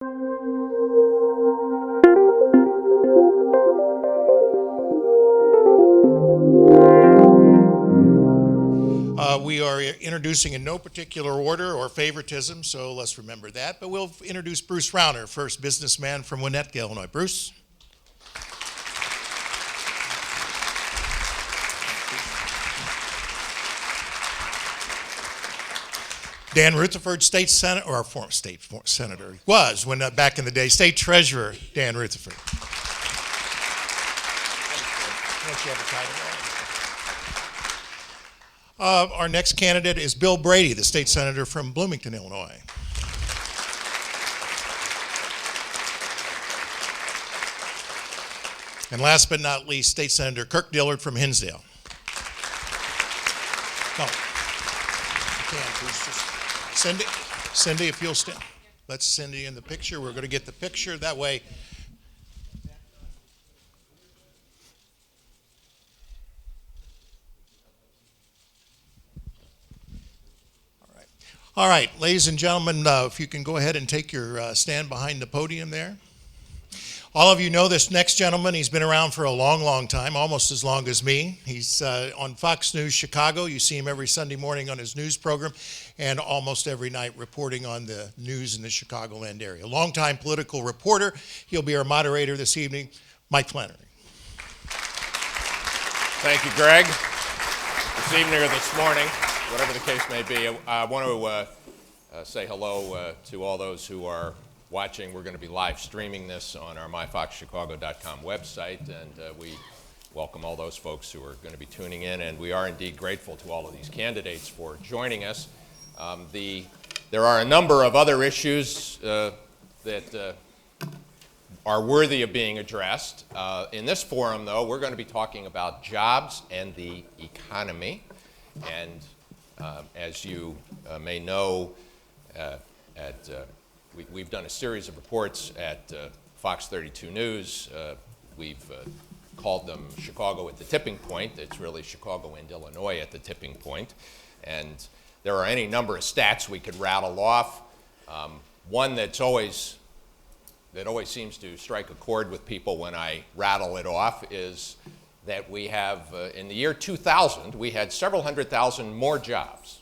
We are introducing in no particular order or favoritism, so let's remember that. But we'll introduce Bruce Rauner, first businessman from Winnetka, Illinois. Bruce. Dan Rutherford, state senator, or former state senator, was when back in the day, state treasurer Dan Rutherford. Don't you have a title? Our next candidate is Bill Brady, the state senator from Bloomington, Illinois. And last but not least, State Senator Kirk Dillard from Hinsdale. No. You can, please just Cindy, if you'll stand. Let's Cindy in the picture. We're going to get the picture. That way. All right, ladies and gentlemen, if you can go ahead and take your stand behind the podium there. All of you know this next gentleman. He's been around for a long, long time, almost as long as me. He's on Fox News Chicago. You see him every Sunday morning on his news program and almost every night reporting on the news in the Chicagoland area. A longtime political reporter. He'll be our moderator this evening, Mike Flannery. Thank you, Greg. This evening or this morning, whatever the case may be, I want to say hello to all those who are watching. We're going to be live streaming this on our myfoxchicago.com website, and we welcome all those folks who are going to be tuning in, and we are indeed grateful to all of these candidates for joining us. There are a number of other issues that are worthy of being addressed. In this forum, though, we're going to be talking about jobs and the economy. And as you may know, we've done a series of reports at Fox 32 News. We've called them Chicago at the Tipping Point. It's really Chicago and Illinois at the tipping point. And there are any number of stats we could rattle off. One that always seems to strike a chord with people when I rattle it off is that we have, in the year 2000, we had several 100,000 more jobs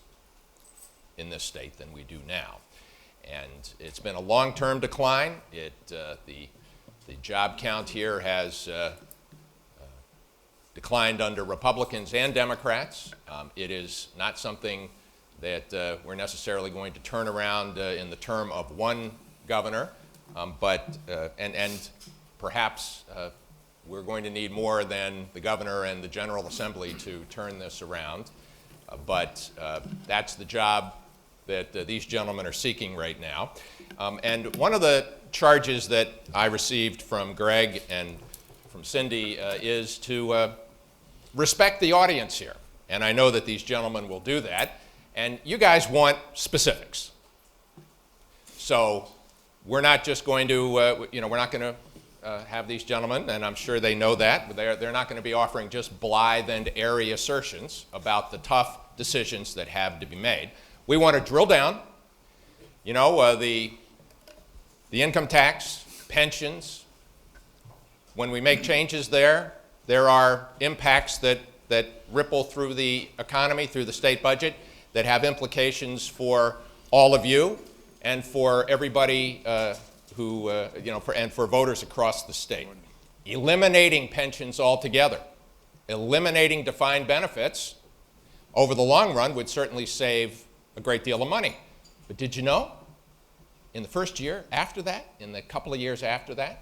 in this state than we do now. And it's been a long-term decline. The job count here has declined under Republicans and Democrats. It is not something that we're necessarily going to turn around in the term of one governor, but perhaps we're going to need more than the governor and the General Assembly to turn this around. But that's the job that these gentlemen are seeking right now. And one of the charges that I received from Greg and from Cindy is to respect the audience here. And I know that these gentlemen will do that. And you guys want specifics. So we're not just going to, we're not going to have these gentlemen, and I'm sure they know that, but they're not going to be offering just blithe and airy assertions about the tough decisions that have to be made. We want to drill down, the income tax, pensions. When we make changes there are impacts that ripple through the economy, through the state budget, that have implications for all of you and for everybody and for voters across the state. Eliminating pensions altogether, eliminating defined benefits, over the long run would certainly save a great deal of money. But did you know, in the first year after that, in the couple of years after that,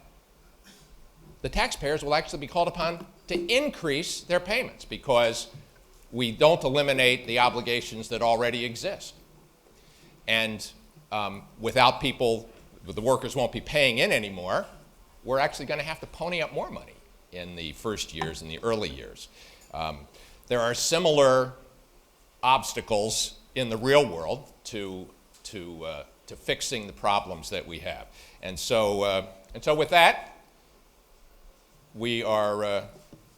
the taxpayers will actually be called upon to increase their payments because we don't eliminate the obligations that already exist. And without people, the workers won't be paying in anymore, we're actually going to have to pony up more money in the first years, in the early years. There are similar obstacles in the real world to fixing the problems that we have. And so with that, we're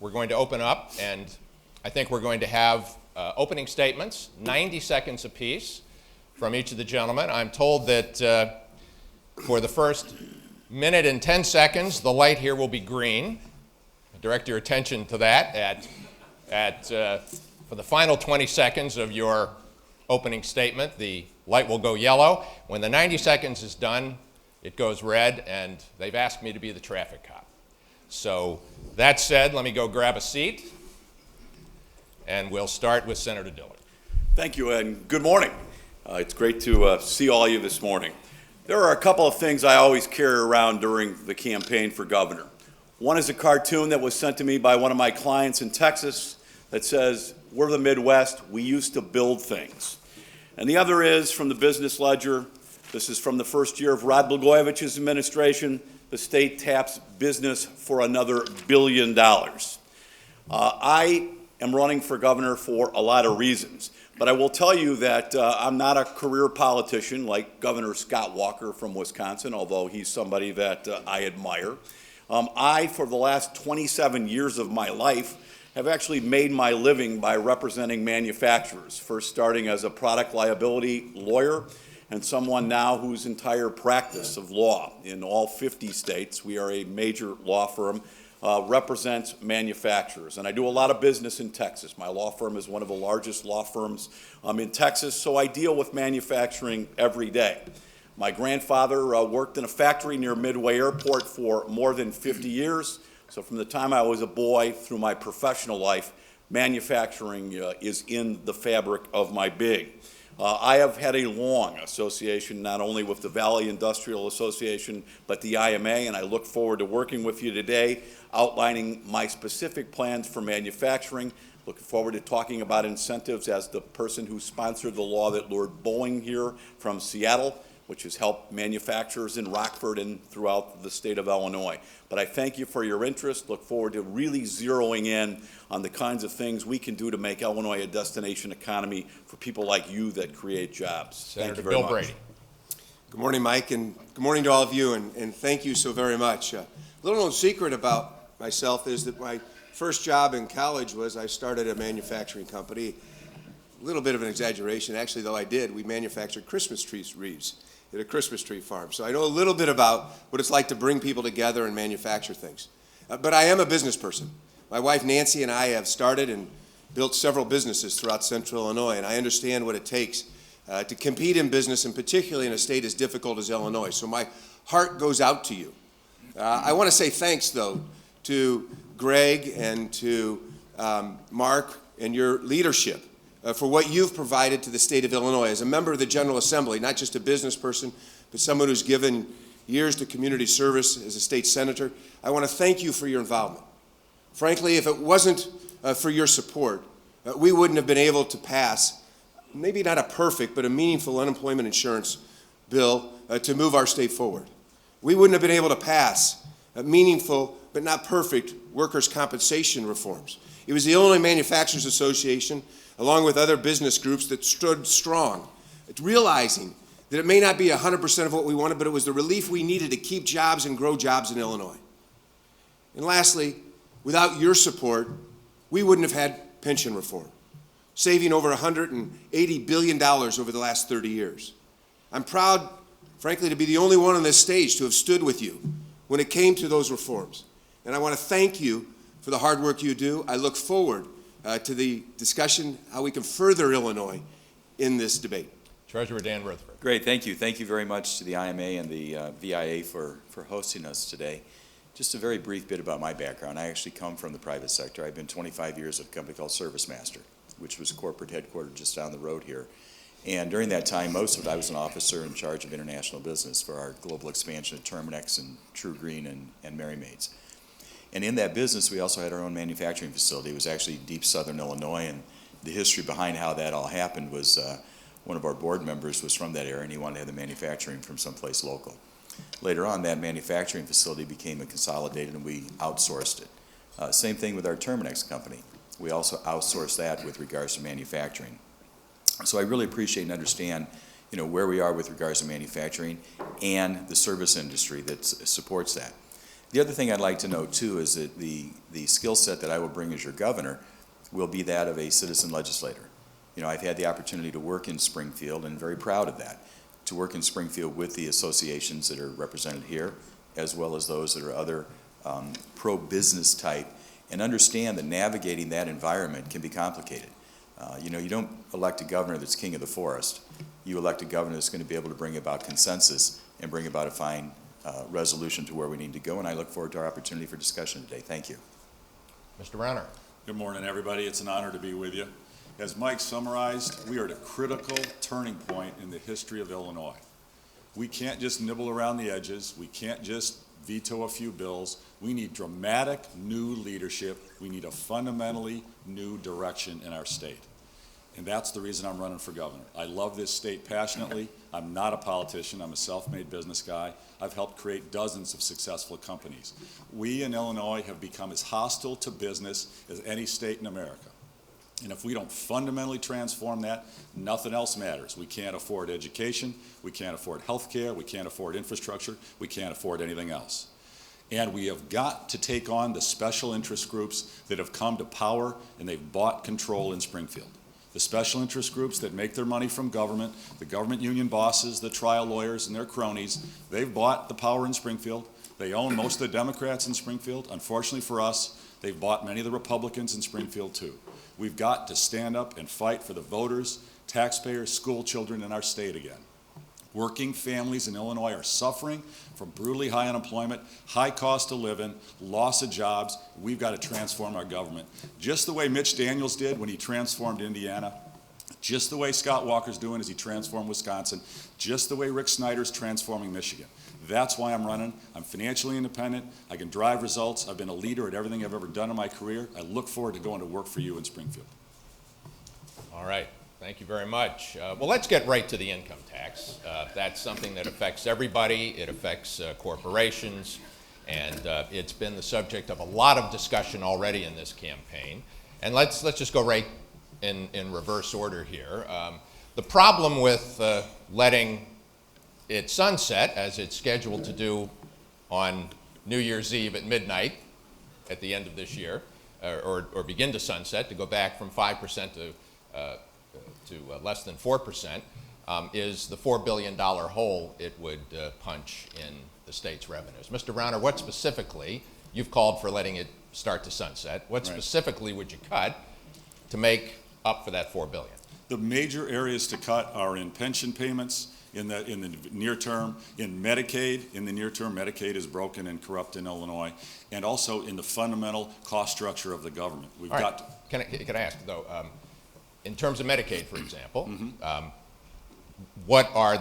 going to open up, and I think we're going to have opening statements, 90 seconds apiece from each of the gentlemen. I'm told that For the first minute and 10 seconds, the light here will be green. Direct your attention to that for the final 20 seconds of your opening statement, the light will go yellow. When the 90 seconds is done, it goes red, and they've asked me to be the traffic cop. So that said, let me go grab a seat, and we'll start with Senator Dillard. Thank you, and good morning. It's great to see all of you this morning. There are a couple of things I always carry around during the campaign for governor. One is a cartoon that was sent to me by one of my clients in Texas that says, "We're the Midwest, we used to build things." And the other is from the Business Ledger. This is from the first year of Rod Blagojevich's administration. The state taps business for another $1 billion. I am running for governor for a lot of reasons, but I will tell you that I'm not a career politician like Governor Scott Walker from Wisconsin, although he's somebody that I admire. I, for the last 27 years of my life, have actually made my living by representing manufacturers, first starting as a product liability lawyer and someone now whose entire practice of law in all 50 states, we are a major law firm, represents manufacturers. And I do a lot of business in Texas. My law firm is one of the largest law firms in Texas, so I deal with manufacturing every day. My grandfather worked in a factory near Midway Airport for more than 50 years. So from the time I was a boy through my professional life, manufacturing is in the fabric of my being. I have had a long association not only with the Valley Industrial Association, but the IMA, and I look forward to working with you today, outlining my specific plans for manufacturing. Looking forward to talking about incentives as the person who sponsored the law that lured Boeing here from Seattle, which has helped manufacturers in Rockford and throughout the state of Illinois. But I thank you for your interest. Look forward to really zeroing in on the kinds of things we can do to make Illinois a destination economy for people like you that create jobs. Senator Thank you very Bill much. Brady. Good morning, Mike, and good morning to all of you, and thank you so very much. A little known secret about myself is that my first job in college was I started a manufacturing company. A little bit of an exaggeration, actually, though I did. We manufactured Christmas tree wreaths at a Christmas tree farm. So I know a little bit about what it's like to bring people together and manufacture things. But I am a business person. My wife Nancy and I have started and built several businesses throughout central Illinois, and I understand what it takes to compete in business, and particularly in a state as difficult as Illinois. So my heart goes out to you. I want to say thanks, though, to Greg and to Mark and your leadership for what you've provided to the state of Illinois. As a member of the General Assembly, not just a business person, but someone who's given years to community service as a state senator, I want to thank you for your involvement. Frankly, if it wasn't for your support, we wouldn't have been able to pass, maybe not a perfect, but a meaningful unemployment insurance bill to move our state forward. We wouldn't have been able to pass meaningful, but not perfect, workers' compensation reforms. It was the Illinois Manufacturers Association, along with other business groups, that stood strong, realizing that it may not be 100% of what we wanted, but it was the relief we needed to keep jobs and grow jobs in Illinois. And lastly, without your support, we wouldn't have had pension reform, saving over $180 billion over the last 30 years. I'm proud, frankly, to be the only one on this stage to have stood with you when it came to those reforms. And I want to thank you for the hard work you do. I look forward to the discussion how we can further Illinois in this debate. Treasurer Dan Rutherford. Great, thank you. Thank you very much to the IMA and the VIA for hosting us today. Just a very brief bit about my background. I actually come from the private sector. I've been 25 years at a company called ServiceMaster, which was corporate headquartered just down the road here. And during that time, most of it, I was an officer in charge of international business for our global expansion of Terminex and True Green and Mary Maids. And in that business, we also had our own manufacturing facility. It was actually deep southern Illinois, and the history behind how that all happened was one of our board members was from that area, and he wanted to have the manufacturing from someplace local. Later on, that manufacturing facility became consolidated, and we outsourced it. Same thing with our Terminex company. We also outsourced that with regards to manufacturing. So I really appreciate and understand, where we are with regards to manufacturing and the service industry that supports that. The other thing I'd like to note, too, is that the skill set that I will bring as your governor will be that of a citizen legislator. I've had the opportunity to work in Springfield and very proud of that. to work in Springfield with the associations that are represented here, as well as those that are other pro-business type, and understand that navigating that environment can be complicated. You don't elect a governor that's king of the forest. You elect a governor that's going to be able to bring about consensus and bring about a fine resolution to where we need to go, and I look forward to our opportunity for discussion today. Thank you. Mr. Rauner. Good morning, everybody. It's an honor to be with you. As Mike summarized, we are at a critical turning point in the history of Illinois. We can't just nibble around the edges. We can't just veto a few bills. We need dramatic new leadership. We need a fundamentally new direction in our state. And that's the reason I'm running for governor. I love this state passionately. I'm not a politician. I'm a self-made business guy. I've helped create dozens of successful companies. We in Illinois have become as hostile to business as any state in America. And if we don't fundamentally transform that, nothing else matters. We can't afford education. We can't afford health care. We can't afford infrastructure. We can't afford anything else. And we have got to take on the special interest groups that have come to power and they've bought control in Springfield. The special interest groups that make their money from government, the government union bosses, the trial lawyers, and their cronies, they've bought the power in Springfield. They own most of the Democrats in Springfield. Unfortunately for us, they've bought many of the Republicans in Springfield too. We've got to stand up and fight for the voters, taxpayers, school children in our state again. Working families in Illinois are suffering from brutally high unemployment, high cost of living, loss of jobs. We've got to transform our government. Just the way Mitch Daniels did when he transformed Indiana, just the way Scott Walker's doing as he transformed Wisconsin, just the way Rick Snyder's transforming Michigan. That's why I'm running. I'm financially independent. I can drive results. I've been a leader at everything I've ever done in my career. I look forward to going to work for you in Springfield. All right. Thank you very much. Well, let's get right to the income tax. That's something that affects everybody. It affects corporations, and it's been the subject of a lot of discussion already in this campaign. And let's just go right in reverse order here. The problem with letting it sunset, as it's scheduled to do on New Year's Eve at midnight at the end of this year, or begin to sunset, to go back from 5% to less than 4%, is the $4 billion hole it would punch in the state's revenues. Mr. Rauner, what specifically, you've called for letting it start to sunset, what specifically would you cut to make up for that $4 billion? The major areas to cut are in pension payments in the near term, in Medicaid. In the near term, Medicaid is broken and corrupt in Illinois, and also in the fundamental cost structure of the government. We've got to. Can I ask, though, in terms of Medicaid, for example, what are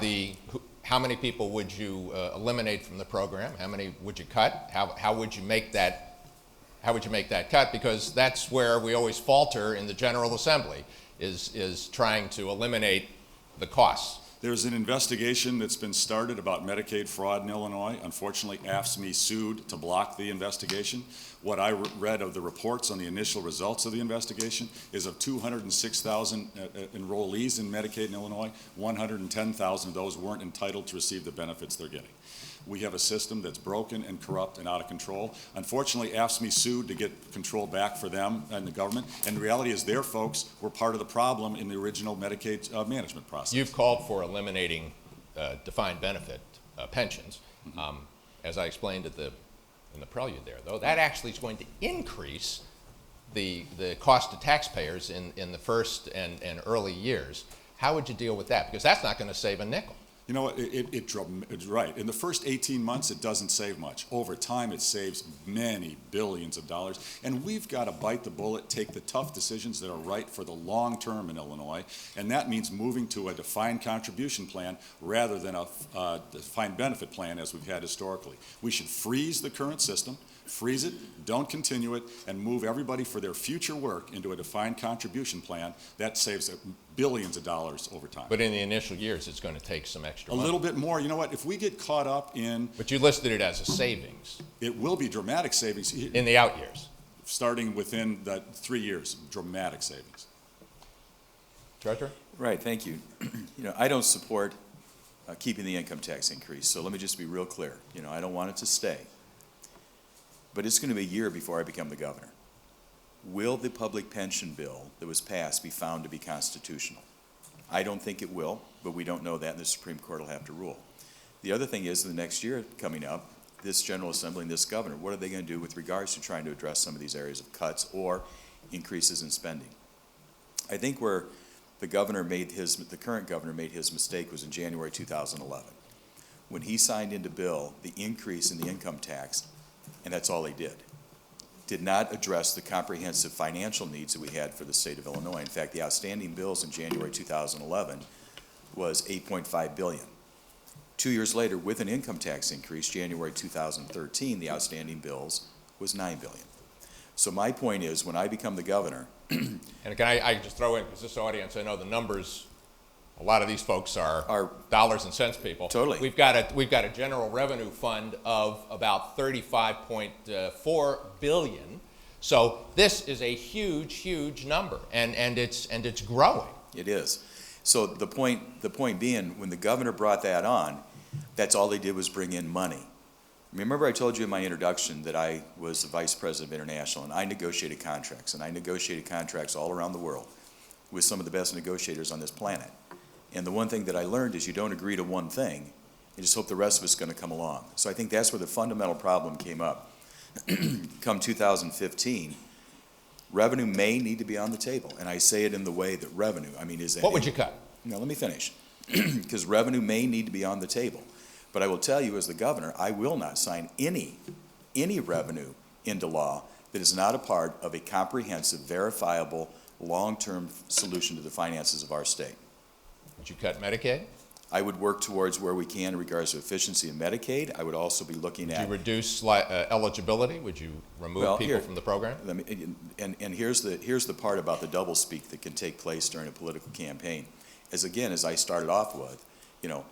how many people would you eliminate from the program? How many would you cut? How would you make that cut? Because that's where we always falter in the General Assembly, is trying to eliminate the costs. There's an investigation that's been started about Medicaid fraud in Illinois. Unfortunately, AFSCME sued to block the investigation. What I read of the reports on the initial results of the investigation is of 206,000 enrollees in Medicaid in Illinois, 110,000 of those weren't entitled to receive the benefits they're getting. We have a system that's broken and corrupt and out of control. Unfortunately, AFSCME sued to get control back for them and the government, and the reality is their folks were part of the problem in the original Medicaid management process. You've called for eliminating defined benefit pensions. As I explained in the prelude there, though, that actually is going to increase the cost to taxpayers in the first and early years. How would you deal with that? Because that's not going to save a nickel. You know what, it's right. In the first 18 months, it doesn't save much. Over time, it saves many billions of dollars. And we've got to bite the bullet, take the tough decisions that are right for the long term in Illinois. And that means moving to a defined contribution plan rather than a defined benefit plan as we've had historically. We should freeze the current system, freeze it, don't continue it, and move everybody for their future work into a defined contribution plan. That saves billions of dollars over time. But in the initial years, it's going to take some extra money. A little bit more. You know what? If we get caught up in... But you listed it as a savings. It will be dramatic savings. In the out years. Starting within that 3 years, dramatic savings. Treasurer? Right, thank you. I don't support keeping the income tax increase, so let me just be real clear. I don't want it to stay. But it's going to be a year before I become the governor. Will the public pension bill that was passed be found to be constitutional? I don't think it will, but we don't know that, and the Supreme Court will have to rule. The other thing is, the next year coming up, this General Assembly and this governor, what are they going to do with regards to trying to address some of these areas of cuts or increases in spending? I think where the current governor made his mistake was in January 2011. When he signed into bill the increase in the income tax, and that's all he did not address the comprehensive financial needs that we had for the state of Illinois. In fact, the outstanding bills in January 2011 was $8.5 billion. 2 years later, with an income tax increase, January 2013, the outstanding bills was $9 billion. So my point is, when I become the governor, And can I just throw in, because this audience, I know the numbers, a lot of these folks are dollars and cents people. Totally. We've got a general revenue fund of about $35.4 billion. So this is a huge, huge number, and it's growing. it is. So the point being, when the governor brought that on, that's all they did was bring in money. Remember I told you in my introduction that I was the vice president of international, and I negotiated contracts, all around the world with some of the best negotiators on this planet. And the one thing that I learned is you don't agree to one thing, you just hope the rest of it's going to come along. So I think that's where the fundamental problem came up. Come 2015, revenue may need to be on the table, and I say it in the way that revenue, is that... What would you cut? Now, let me finish. Because revenue may need to be on the table. But I will tell you, as the governor, I will not sign any revenue into law that is not a part of a comprehensive, verifiable, long-term solution to the finances of our state. Would you cut Medicaid? I would work towards where we can in regards to efficiency in Medicaid. I would also be looking at... Would you reduce eligibility? Would you remove people from the program? And here's the part about the doublespeak that can take place during a political campaign. As I started off with,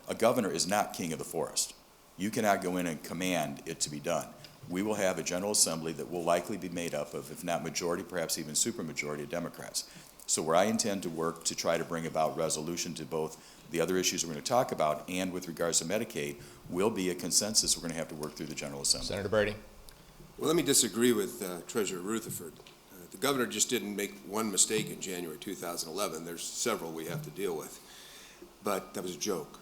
a governor is not king of the forest. You cannot go in and command it to be done. We will have a General Assembly that will likely be made up of, if not majority, perhaps even supermajority of Democrats. So where I intend to work to try to bring about resolution to both the other issues we're going to talk about and with regards to Medicaid will be a consensus we're going to have to work through the General Assembly. Senator Brady? Well, let me disagree with Treasurer Rutherford. The governor just didn't make one mistake in January 2011. There's several we have to deal with. But that was a joke.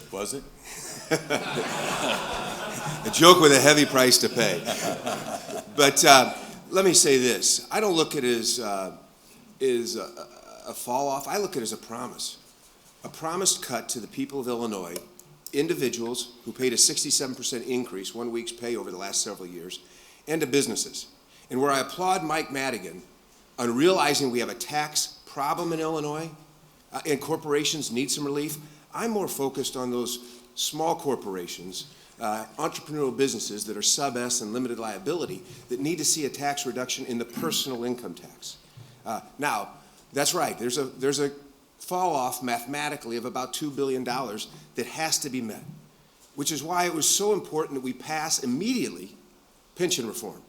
Was it? A joke with a heavy price to pay. But let me say this. I don't look at it as a fall off. I look at it as a promise. A promised cut to the people of Illinois, individuals who paid a 67% increase, 1 week's pay over the last several years, and to businesses. And where I applaud Mike Madigan on realizing we have a tax problem in Illinois and corporations need some relief, I'm more focused on those small corporations, entrepreneurial businesses that are sub-S and limited liability that need to see a tax reduction in the personal income tax. Now, that's right, there's a fall off mathematically of about $2 billion that has to be met, which is why it was so important that we pass immediately pension reform.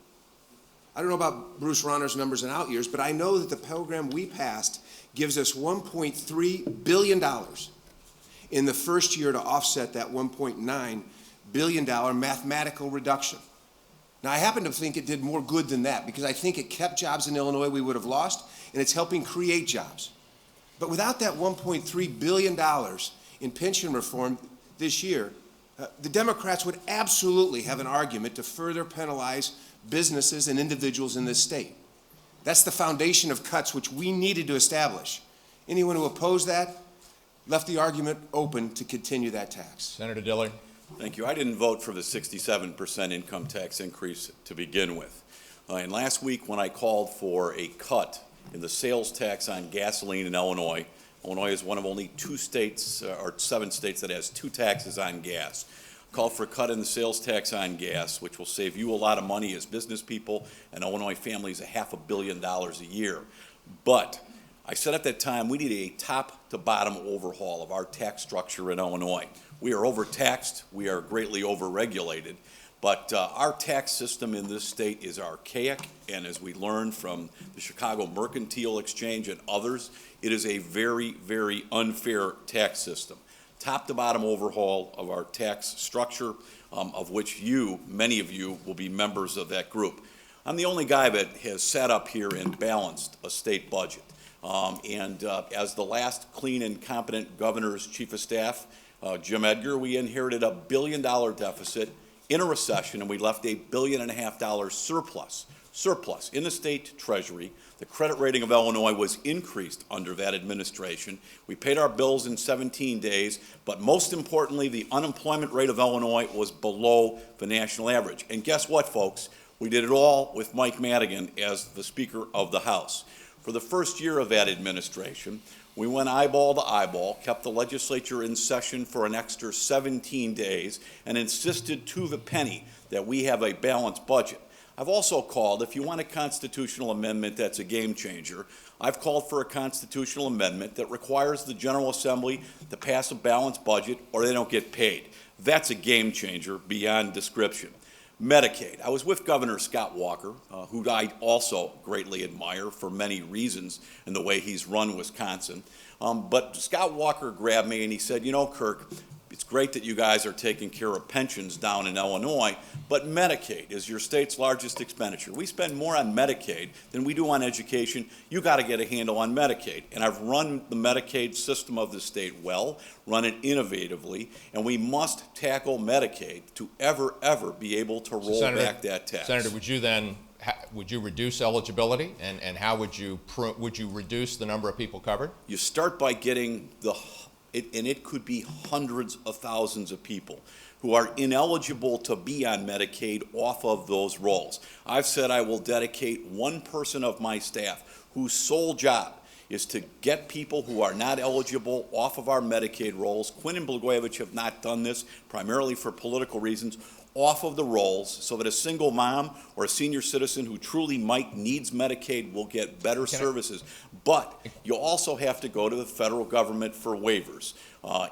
I don't know about Bruce Rauner's numbers in out years, but I know that the program we passed gives us $1.3 billion in the first year to offset that $1.9 billion mathematical reduction. Now, I happen to think it did more good than that because I think it kept jobs in Illinois we would have lost, and it's helping create jobs. But without that $1.3 billion in pension reform this year, the Democrats would absolutely have an argument to further penalize businesses and individuals in this state. That's the foundation of cuts which we needed to establish. Anyone who opposed that left the argument open to continue that tax. Senator Dillard? Thank you. I didn't vote for the 67% income tax increase to begin with. And last week when I called for a cut in the sales tax on gasoline in Illinois, Illinois is one of only 2 states, or 7 states that has 2 taxes on gas. Called for a cut in the sales tax on gas, which will save you a lot of money as business people and Illinois families $500 million a year. But I said at that time we need a top-to-bottom overhaul of our tax structure in Illinois. We are overtaxed, we are greatly overregulated, but our tax system in this state is archaic, and as we learned from the Chicago Mercantile Exchange and others, it is a very, very unfair tax system. Top-to-bottom overhaul of our tax structure, of which many of you, will be members of that group. I'm the only guy that has sat up here and balanced a state budget. As the last clean and competent governor's chief of staff, Jim Edgar, we inherited a $1 billion deficit in a recession, and we left $1.5 billion surplus in the state treasury. The credit rating of Illinois was increased under that administration. We paid our bills in 17 days, but most importantly, the unemployment rate of Illinois was below the national average. And guess what, folks? We did it all with Mike Madigan as the Speaker of the House. For the first year of that administration, we went eyeball to eyeball, kept the legislature in session for an extra 17 days, and insisted to the penny that we have a balanced budget. I've also called, if you want a constitutional amendment that's a game changer, I've called for a constitutional amendment that requires the General Assembly to pass a balanced budget or they don't get paid. That's a game changer beyond description. Medicaid. I was with Governor Scott Walker, who I also greatly admire for many reasons in the way he's run Wisconsin. But Scott Walker grabbed me and he said, you know, Kirk, it's great that you guys are taking care of pensions down in Illinois, but Medicaid is your state's largest expenditure. We spend more on Medicaid than we do on education. You got to get a handle on Medicaid. And I've run the Medicaid system of the state well, run it innovatively, and we must tackle Medicaid to ever be able to roll back that tax. Senator, would you then would you reduce eligibility, and how would you reduce the number of people covered? You start by getting and it could be hundreds of thousands of people who are ineligible to be on Medicaid off of those rolls. I've said I will dedicate one person of my staff whose sole job is to get people who are not eligible off of our Medicaid rolls. Quinn and Blagojevich have not done this, primarily for political reasons, off of the rolls, so that a single mom or a senior citizen who truly needs Medicaid will get better services. But you also have to go to the federal government for waivers.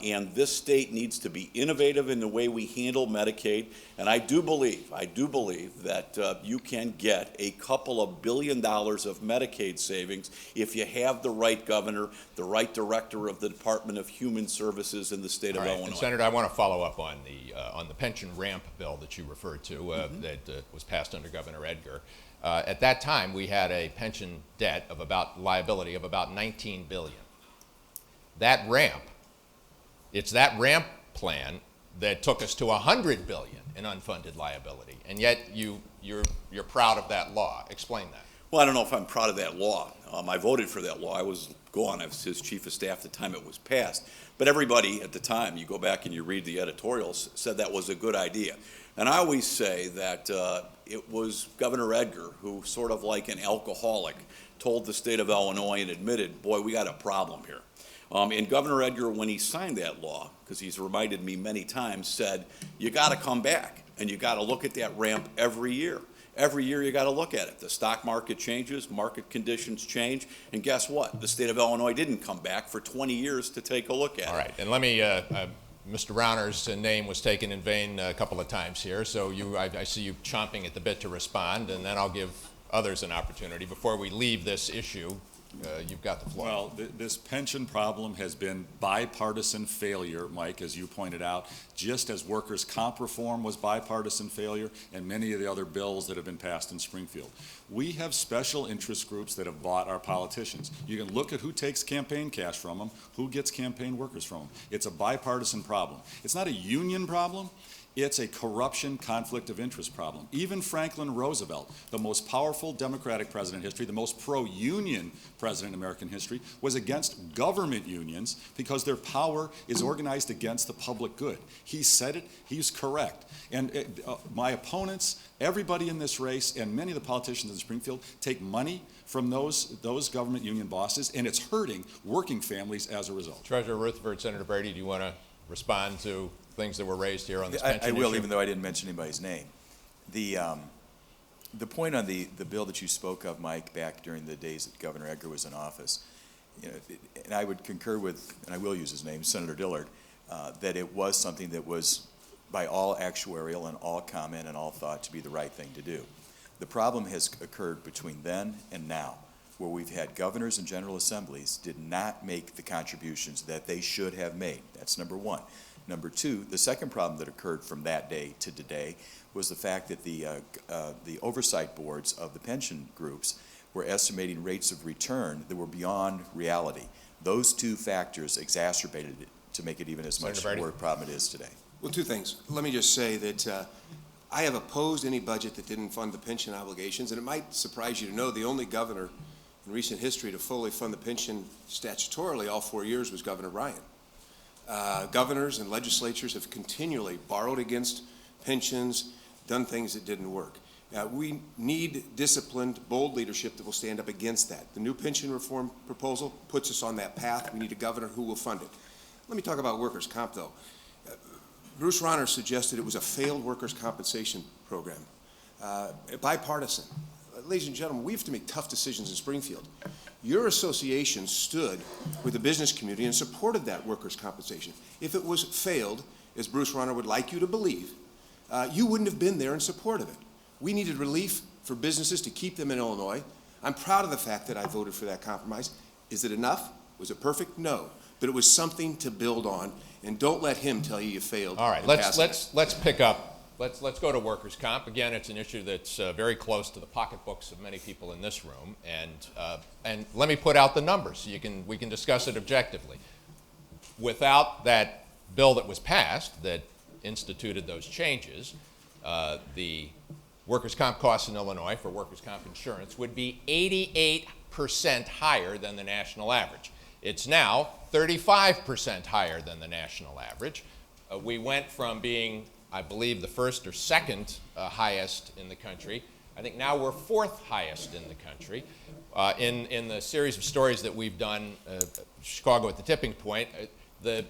And this state needs to be innovative in the way we handle Medicaid. And I do believe that you can get a couple of $1 billion of Medicaid savings if you have the right governor, the right director of the Department of Human Services in the state of Illinois. And Senator, I want to follow up on the pension ramp bill that you referred to that was passed under Governor Edgar. At that time, we had a pension debt of liability of about $19 billion. It's that ramp plan that took us to $100 billion in unfunded liability, and yet you're proud of that law. Explain that. Well, I don't know if I'm proud of that law. I voted for that law. I was his chief of staff at the time it was passed. But everybody at the time, you go back and you read the editorials, said that was a good idea. And I always say that it was Governor Edgar who, sort of like an alcoholic, told the state of Illinois and admitted, boy, we got a problem here. And Governor Edgar, when he signed that law, because he's reminded me many times, said, you got to come back and you got to look at that ramp every year. Every year you got to look at it. The stock market changes, market conditions change, and guess what? The state of Illinois didn't come back for 20 years to take a look at it. All right, and let me, Mr. Rauner's name was taken in vain a couple of times here, so I see you chomping at the bit to respond, and then I'll give others an opportunity. Before we leave this issue, you've got the floor. Well, this pension problem has been bipartisan failure, Mike, as you pointed out, just as workers' comp reform was bipartisan failure and many of the other bills that have been passed in Springfield. We have special interest groups that have bought our politicians. You can look at who takes campaign cash from them, who gets campaign workers from them. It's a bipartisan problem. It's not a union problem. It's a corruption, conflict of interest problem. Even Franklin Roosevelt, the most powerful Democratic president in history, the most pro-union president in American history, was against government unions because their power is organized against the public good. He said it, he's correct. And my opponents, everybody in this race, and many of the politicians in Springfield take money from those government union bosses, and it's hurting working families as a result. Treasurer Rutherford, Senator Brady, do you want to respond to things that were raised here on this pension I will, issue? even though I didn't mention anybody's name. The point on the bill that you spoke of, Mike, back during the days that Governor Edgar was in office, and I would concur with, and I will use his name, Senator Dillard, that it was something that was, by all actuarial and all comment and all thought, to be the right thing to do. The problem has occurred between then and now, where we've had governors and general assemblies did not make the contributions that they should have made. That's number one. Number two, the second problem that occurred from that day to today was the fact that the oversight boards of the pension groups were estimating rates of return that were beyond reality. Those two factors exacerbated it to make it even as much Senator Brady. more a problem it is today. Well, two things. Let me just say that I have opposed any budget that didn't fund the pension obligations, and it might surprise you to know the only governor in recent history to fully fund the pension statutorily all 4 years was Governor Ryan. Governors and legislatures have continually borrowed against pensions, done things that didn't work. We need disciplined, bold leadership that will stand up against that. The new pension reform proposal puts us on that path. We need a governor who will fund it. Let me talk about workers' comp, though. Bruce Rauner suggested it was a failed workers' compensation program, bipartisan. Ladies and gentlemen, we have to make tough decisions in Springfield. Your association stood with the business community and supported that workers' compensation. If it was failed, as Bruce Rauner would like you to believe, you wouldn't have been there in support of it. We needed relief for businesses to keep them in Illinois. I'm proud of the fact that I voted for that compromise. Is it enough? Was it perfect? No. But it was something to build on, and don't let him tell you you failed. All right, let's pick up. Let's go to workers' comp. Again, it's an issue that's very close to the pocketbooks of many people in this room, and let me put out the numbers so we can discuss it objectively. Without that bill that was passed that instituted those changes, the workers' comp costs in Illinois for workers' comp insurance would be 88% higher than the national average. It's now 35% higher than the national average. We went from being, I believe, the first or second highest in the country. I think now we're fourth highest in the country. In the series of stories that we've done, Chicago at the tipping point, the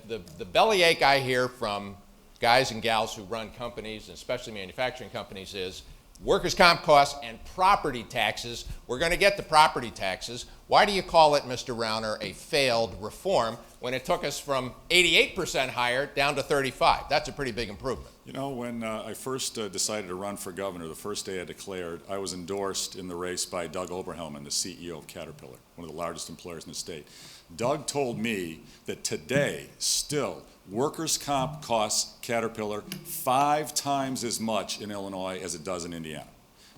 bellyache I hear from guys and gals who run companies, and especially manufacturing companies, is workers' comp costs and property taxes. We're going to get the property taxes. Why do you call it, Mr. Rauner, a failed reform when it took us from 88% higher down to 35? That's a pretty big improvement. You know, when I first decided to run for governor, the first day I declared, I was endorsed in the race by Doug Oberhelman, the CEO of Caterpillar, one of the largest employers in the state. Doug told me that today, still, workers' comp costs Caterpillar 5 times as much in Illinois as it does in Indiana.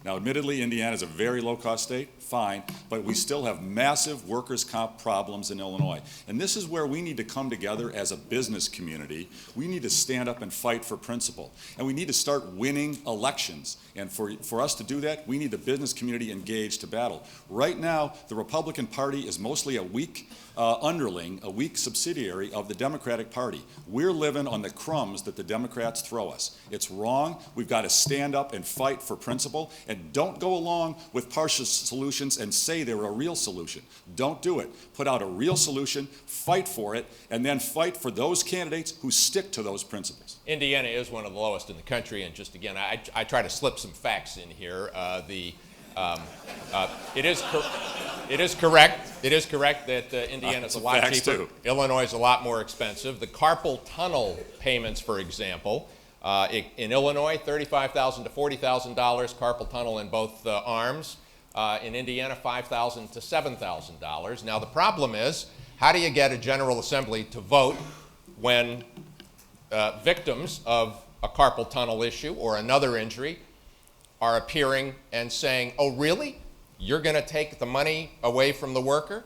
Now, admittedly, Indiana is a very low-cost state, fine, but we still have massive workers' comp problems in Illinois. And this is where we need to come together as a business community. We need to stand up and fight for principle. And we need to start winning elections. And for us to do that, we need the business community engaged to battle. Right now, the Republican Party is mostly a weak underling, a weak subsidiary of the Democratic Party. We're living on the crumbs that the Democrats throw us. It's wrong. We've got to stand up and fight for principle, and don't go along with partial solutions and say they're a real solution. Don't do it. Put out a real solution, fight for it, and then fight for those candidates who stick to those principles. Indiana is one of the lowest in the country, and just again, I try to slip some facts in here. It is correct that Indiana is a lot cheaper. Too. Illinois is a lot more expensive. The carpal tunnel payments, for example, in Illinois, $35,000 to $40,000 carpal tunnel in both arms. In Indiana, $5,000 to $7,000. Now the problem is, how do you get a General Assembly to vote when victims of a carpal tunnel issue or another injury are appearing and saying, oh, really? You're going to take the money away from the worker?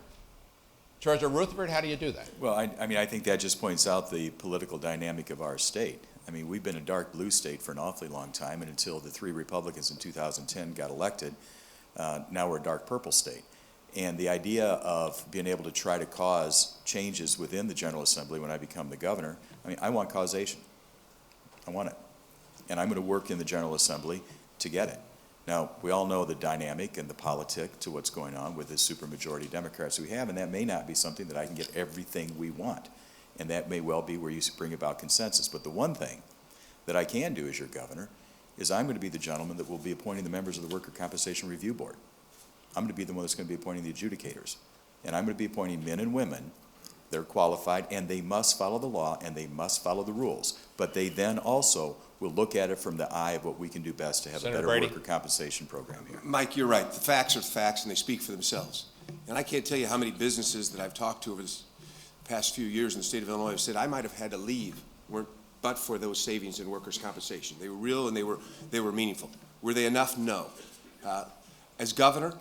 Treasurer Rutherford, how do you do that? Well, I think that just points out the political dynamic of our state. I mean, we've been a dark blue state for an awfully long time, and until the 3 Republicans in 2010 got elected, now we're a dark purple state. And the idea of being able to try to cause changes within the General Assembly when I become the governor, I want causation. I want it. And I'm going to work in the General Assembly to get it. Now, we all know the dynamic and the politic to what's going on with the supermajority Democrats we have, and that may not be something that I can get everything we want. And that may well be where you bring about consensus. But the one thing that I can do as your governor is I'm going to be the gentleman that will be appointing the members of the Worker Compensation Review Board. I'm going to be the one that's going to be appointing the adjudicators. And I'm going to be appointing men and women. They're qualified, and they must follow the law, and they must follow the rules. But they then also will look at it from the eye of what we can do best to have Senator a better Brady. worker compensation program here. Mike, you're right. The facts are the facts, and they speak for themselves. And I can't tell you how many businesses that I've talked to over the past few years in the state of Illinois have said, I might have had to leave but for those savings in workers' compensation. They were real and they were meaningful. Were they enough? No. As governor,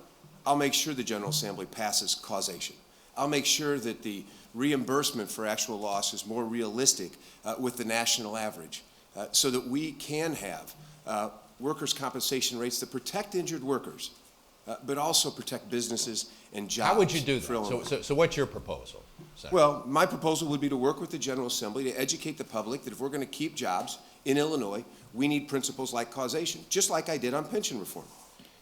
I'll make sure the General Assembly passes causation. I'll make sure that the reimbursement for actual loss is more realistic with the national average so that we can have workers' compensation rates that protect injured workers, but also protect businesses and jobs. How would you do for that? Illinois. So what's your proposal, Senator? Well, my proposal would be to work with the General Assembly to educate the public that if we're going to keep jobs in Illinois, we need principles like causation, just like I did on pension reform.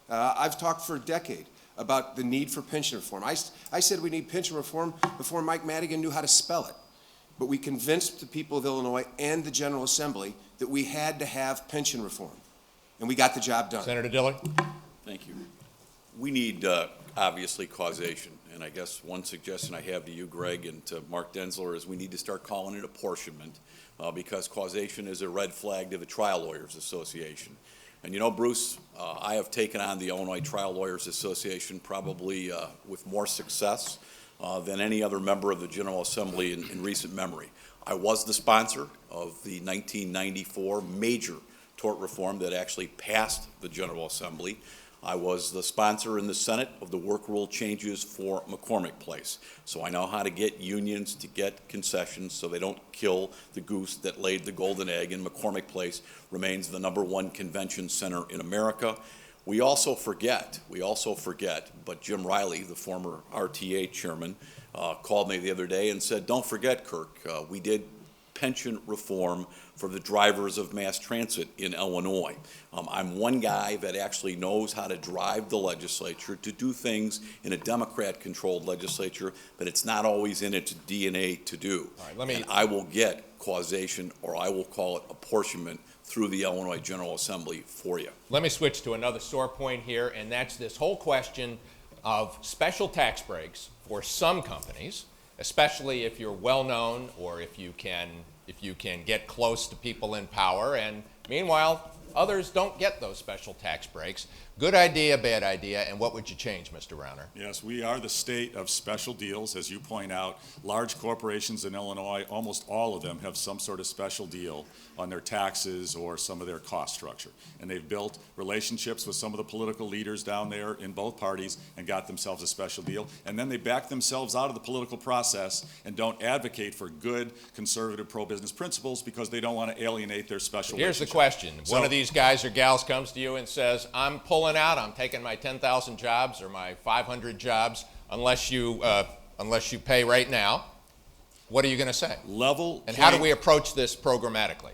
I've talked for a decade about the need for pension reform. I said we need pension reform before Mike Madigan knew how to spell it. But we convinced the people of Illinois and the General Assembly that we had to have pension reform. And we got the job done. Senator Dillard? Thank you. We need, obviously, causation. And I guess one suggestion I have to you, Greg, and to Mark Denzler is we need to start calling it apportionment because causation is a red flag to the Trial Lawyers Association. And you know, Bruce, I have taken on the Illinois Trial Lawyers Association probably with more success than any other member of the General Assembly in recent memory. I was the sponsor of the 1994 major tort reform that actually passed the General Assembly. I was the sponsor in the Senate of the work rule changes for McCormick Place. So I know how to get unions to get concessions so they don't kill the goose that laid the golden egg, and McCormick Place remains the #1 convention center in America. We also forget, but Jim Riley, the former RTA chairman, called me the other day and said, don't forget, Kirk, we did pension reform for the drivers of mass transit in Illinois. I'm one guy that actually knows how to drive the legislature to do things in a Democrat-controlled legislature, but it's not always in its DNA to do. All right, and I will get causation, or I will call it apportionment, through the Illinois General Assembly for you. Let me switch to another sore point here, and that's this whole question of special tax breaks for some companies, especially if you're well-known or if you can get close to people in power, and meanwhile, others don't get those special tax breaks. Good idea, bad idea, and what would you change, Mr. Rauner? Yes, we are the state of special deals, as you point out. Large corporations in Illinois, almost all of them have some sort of special deal on their taxes or some of their cost structure. And they've built relationships with some of the political leaders down there in both parties and got themselves a special deal. And then they back themselves out of the political process and don't advocate for good, conservative, pro-business principles because they don't want to alienate their special Here's the relationship. question. So, one of these guys or gals comes to you and says, I'm pulling out, I'm taking my 10,000 jobs or my 500 jobs unless you pay right now. What are you going to say? and how do we approach this programmatically?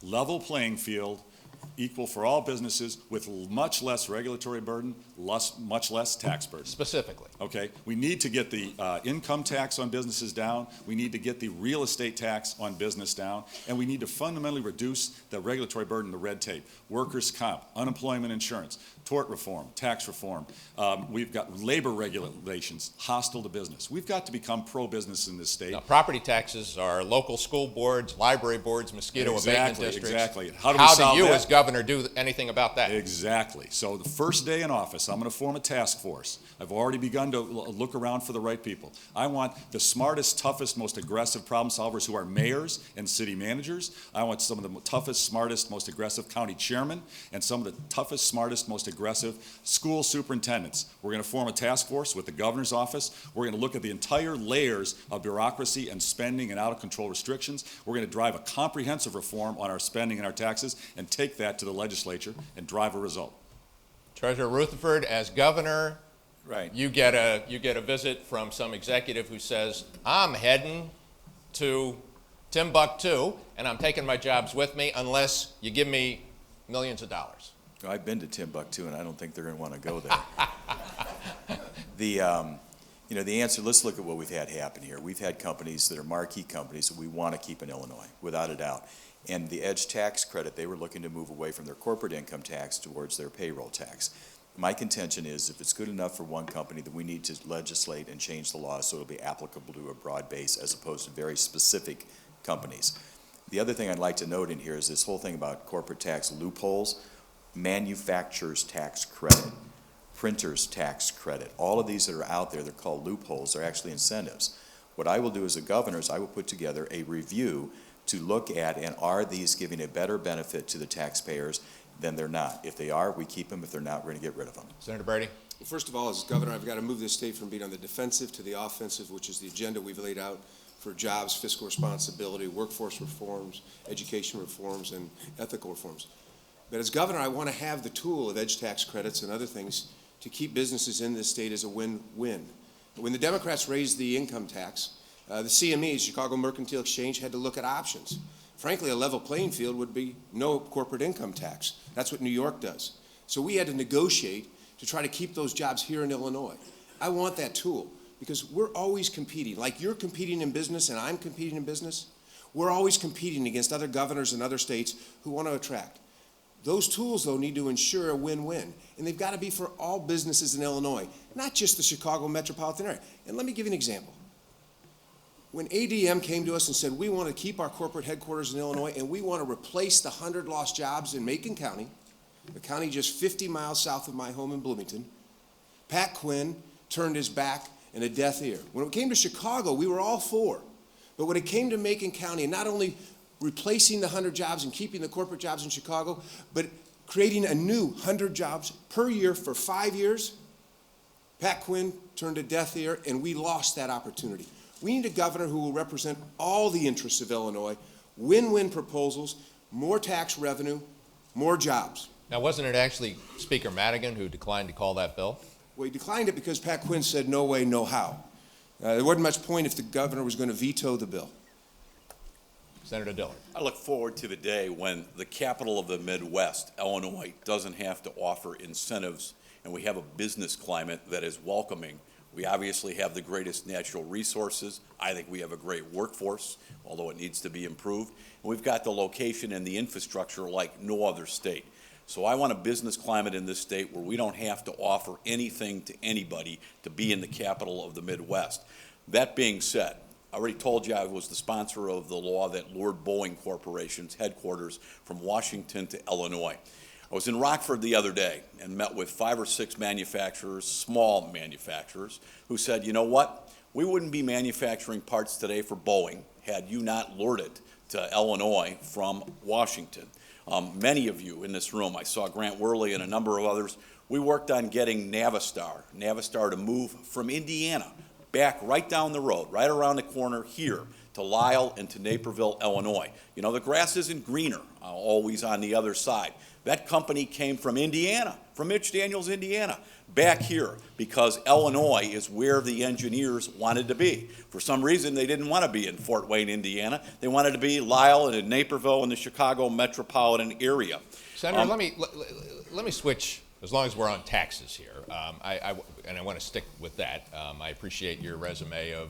Level playing field, equal for all businesses with much less regulatory burden, much less tax burden. Specifically. Okay, we need to get the income tax on businesses down, we need to get the real estate tax on business down, and we need to fundamentally reduce the regulatory burden, the red tape, workers' comp, unemployment insurance, tort reform, tax reform. We've got labor regulations hostile to business. We've got to become pro-business in this state. Now, property taxes are local school boards, library boards, mosquito abatement districts. Exactly. How do you as governor do anything about that? Exactly. So the first day in office, I'm going to form a task force. I've already begun to look around for the right people. I want the smartest, toughest, most aggressive problem solvers who are mayors and city managers. I want some of the toughest, smartest, most aggressive county chairmen and some of the toughest, smartest, most aggressive school superintendents. We're going to form a task force with the governor's office. We're going to look at the entire layers of bureaucracy and spending and out-of-control restrictions. We're going to drive a comprehensive reform on our spending and our taxes and take that to the legislature and drive a result. Treasurer Rutherford, as governor, Right. you get a visit from some executive who says, I'm heading to Timbuktu and I'm taking my jobs with me unless you give me millions of dollars. I've been to Timbuktu, and I don't think they're going to want to go there. The answer, let's look at what we've had happen here. We've had companies that are marquee companies that we want to keep in Illinois, without a doubt. And the EDGE tax credit, they were looking to move away from their corporate income tax towards their payroll tax. My contention is if it's good enough for one company, that we need to legislate and change the law so it'll be applicable to a broad base as opposed to very specific companies. The other thing I'd like to note in here is this whole thing about corporate tax loopholes, manufacturers tax credit, printers tax credit. All of these that are out there, they're called loopholes, they're actually incentives. What I will do as a governor is I will put together a review to look at, and are these giving a better benefit to the taxpayers than they're not? If they are, we keep them. If they're not, we're going to get rid of them. Senator Brady? First of all, as governor, I've got to move this state from being on the defensive to the offensive, which is the agenda we've laid out for jobs, fiscal responsibility, workforce reforms, education reforms, and ethical reforms. But as governor, I want to have the tool of edge tax credits and other things to keep businesses in this state as a win-win. When the Democrats raised the income tax, the CME, Chicago Mercantile Exchange, had to look at options. Frankly, a level playing field would be no corporate income tax. That's what New York does. So we had to negotiate to try to keep those jobs here in Illinois. I want that tool because we're always competing. Like you're competing in business and I'm competing in business, we're always competing against other governors in other states who want to attract. Those tools, though, need to ensure a win-win, and they've got to be for all businesses in Illinois, not just the Chicago metropolitan area. And let me give you an example. When ADM came to us and said, we want to keep our corporate headquarters in Illinois and we want to replace the 100 lost jobs in Macon County, the county just 50 miles south of my home in Bloomington, Pat Quinn turned his back and a deaf ear. When it came to Chicago, we were all for. But when it came to Macon County, and not only replacing the 100 jobs and keeping the corporate jobs in Chicago, but creating a new 100 jobs per year for 5 years, Pat Quinn turned a deaf ear and we lost that opportunity. We need a governor who will represent all the interests of Illinois, win-win proposals, more tax revenue, more jobs. Now, wasn't it actually Speaker Madigan who declined to call that bill? Well, he declined it because Pat Quinn said no way, no how. There wasn't much point if the governor was going to veto the bill. Senator Dillard. I look forward to the day when the capital of the Midwest, Illinois, doesn't have to offer incentives and we have a business climate that is welcoming. We obviously have the greatest natural resources. I think we have a great workforce, although it needs to be improved. And we've got the location and the infrastructure like no other state. So I want a business climate in this state where we don't have to offer anything to anybody to be in the capital of the Midwest. That being said, I already told you I was the sponsor of the law that lured Boeing Corporation's headquarters from Washington to Illinois. I was in Rockford the other day and met with 5 or 6 manufacturers, small manufacturers, who said, you know what, we wouldn't be manufacturing parts today for Boeing had you not lured it to Illinois from Washington. Many of you in this room, I saw Grant Worley and a number of others, we worked on getting Navistar to move from Indiana back right down the road, right around the corner here to Lisle and to Naperville, Illinois. You know, the grass isn't greener always on the other side. That company came from Indiana, from Mitch Daniels, Indiana, back here because Illinois is where the engineers wanted to be. For some reason, they didn't want to be in Fort Wayne, Indiana. They wanted to be Lisle and in Naperville in the Chicago metropolitan area. Senator, let me switch, as long as we're on taxes here, and I want to stick with that. I appreciate your resume of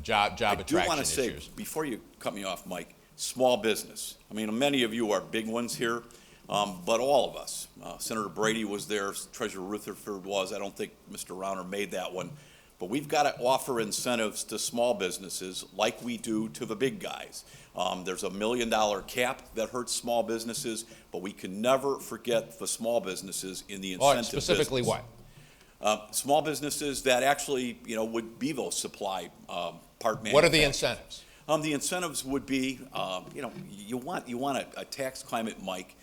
job attraction I do want to say, issues. before you cut me off, Mike, small business. I mean, many of you are big ones here, but all of us. Senator Brady was there, Treasurer Rutherford was. I don't think Mr. Rauner made that one. But we've got to offer incentives to small businesses like we do to the big guys. There's a $1 million cap that hurts small businesses, but we can never forget the small businesses in the incentive Specifically business. what? Small businesses that actually, would be those supply part manufacturers. What are the incentives? The incentives would be, you want a tax climate, Mike.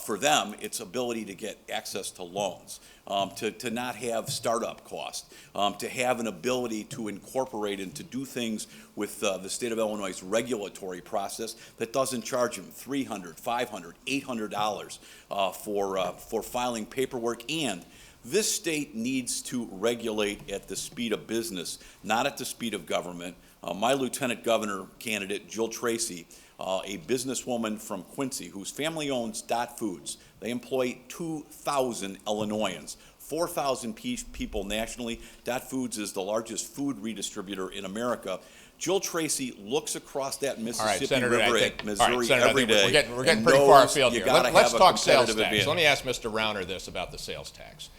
For them, it's ability to get access to loans, to not have startup costs, to have an ability to incorporate and to do things with the state of Illinois' regulatory process that doesn't charge them $300, $500, $800 for filing paperwork. And this state needs to regulate at the speed of business, not at the speed of government. My lieutenant governor candidate, Jill Tracy, a businesswoman from Quincy whose family owns Dot Foods. They employ 2,000 Illinoisans, 4,000 people nationally. Dot Foods is the largest food redistributor in America. Jill Tracy looks across that Mississippi River at Missouri every day. We're getting pretty far afield here. Let's talk sales tax. Let me ask Mr. Rauner this about the sales tax.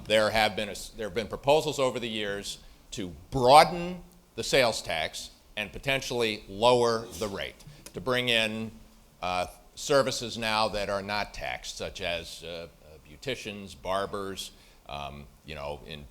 There have been proposals over the years to broaden the sales tax and potentially lower the rate, to bring in services now that are not taxed, such as beauticians, barbers, in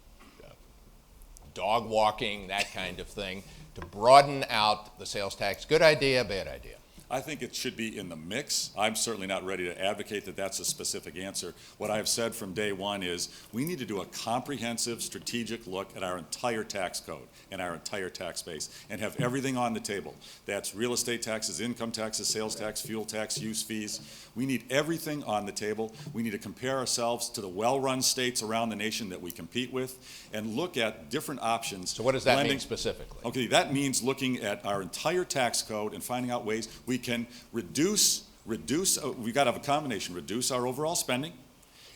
dog walking, that kind of thing, to broaden out the sales tax. Good idea, bad idea? I think it should be in the mix. I'm certainly not ready to advocate that that's a specific answer. What I've said from day one is we need to do a comprehensive, strategic look at our entire tax code and our entire tax base and have everything on the table. That's real estate taxes, income taxes, sales tax, fuel tax, use fees. We need everything on the table. We need to compare ourselves to the well-run states around the nation that we compete with and look at different options. So what does that mean specifically? Okay, that means looking at our entire tax code and finding out ways we can reduce, we've got to have a combination, reduce our overall spending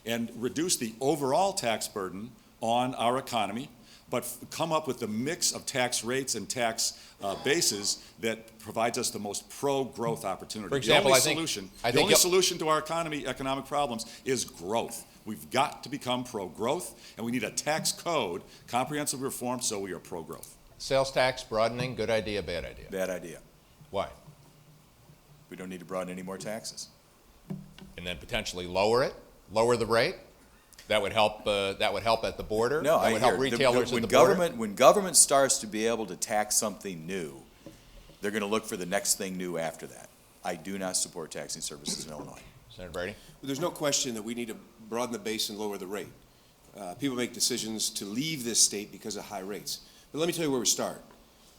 and reduce the overall tax burden on our economy, but come up with the mix of tax rates and tax bases that provides us the most pro-growth opportunity. For example, the only solution to our economic problems is growth. We've got to become pro-growth, and we need a tax code, comprehensive reform, so we are pro-growth. Sales tax broadening, good idea, bad idea? Bad idea. Why? We don't need to broaden any more taxes. And then potentially lower it, lower the rate? That would help at the border? No, that would help retailers at the border? When government starts to be able to tax something new, they're going to look for the next thing new after that. I do not support taxing services in Illinois. Senator Brady? There's no question that we need to broaden the base and lower the rate. People make decisions to leave this state because of high rates. But let me tell you where we start.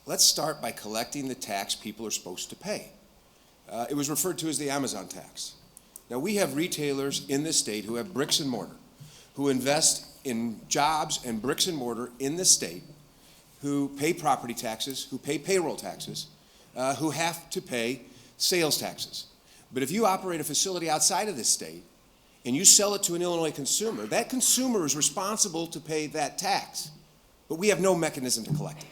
Let's start by collecting the tax people are supposed to pay. It was referred to as the Amazon tax. Now, we have retailers in this state who have bricks and mortar, who invest in jobs and bricks and mortar in this state, who pay property taxes, who pay payroll taxes, who have to pay sales taxes. But if you operate a facility outside of this state and you sell it to an Illinois consumer, that consumer is responsible to pay that tax. But we have no mechanism to collect it.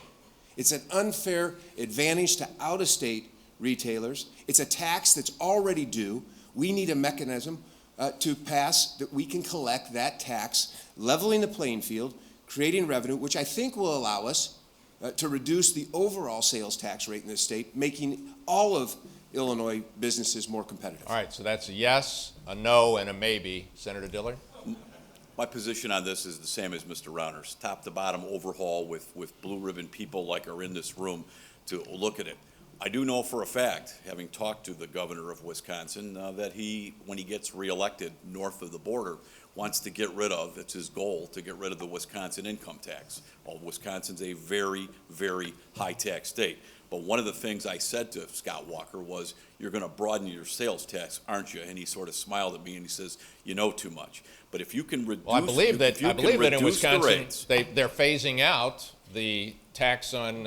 It's an unfair advantage to out-of-state retailers. It's a tax that's already due. We need a mechanism to pass that we can collect that tax, leveling the playing field, creating revenue, which I think will allow us to reduce the overall sales tax rate in this state, making all of Illinois businesses more competitive. All right, so that's a yes, a no, and a maybe. Senator Dillard? My position on this is the same as Mr. Rauner's, top to bottom overhaul with blue ribbon people like are in this room to look at it. I do know for a fact, having talked to the governor of Wisconsin, that he, when he gets reelected north of the border, wants to get rid of, it's his goal, to get rid of the Wisconsin income tax. Well, Wisconsin's a very, very high tax state. But one of the things I said to Scott Walker was, you're going to broaden your sales tax, aren't you? And he sort of smiled at me and he says, you know too much. But if you can reduce, well, I believe that in Wisconsin rates, they're phasing out the tax on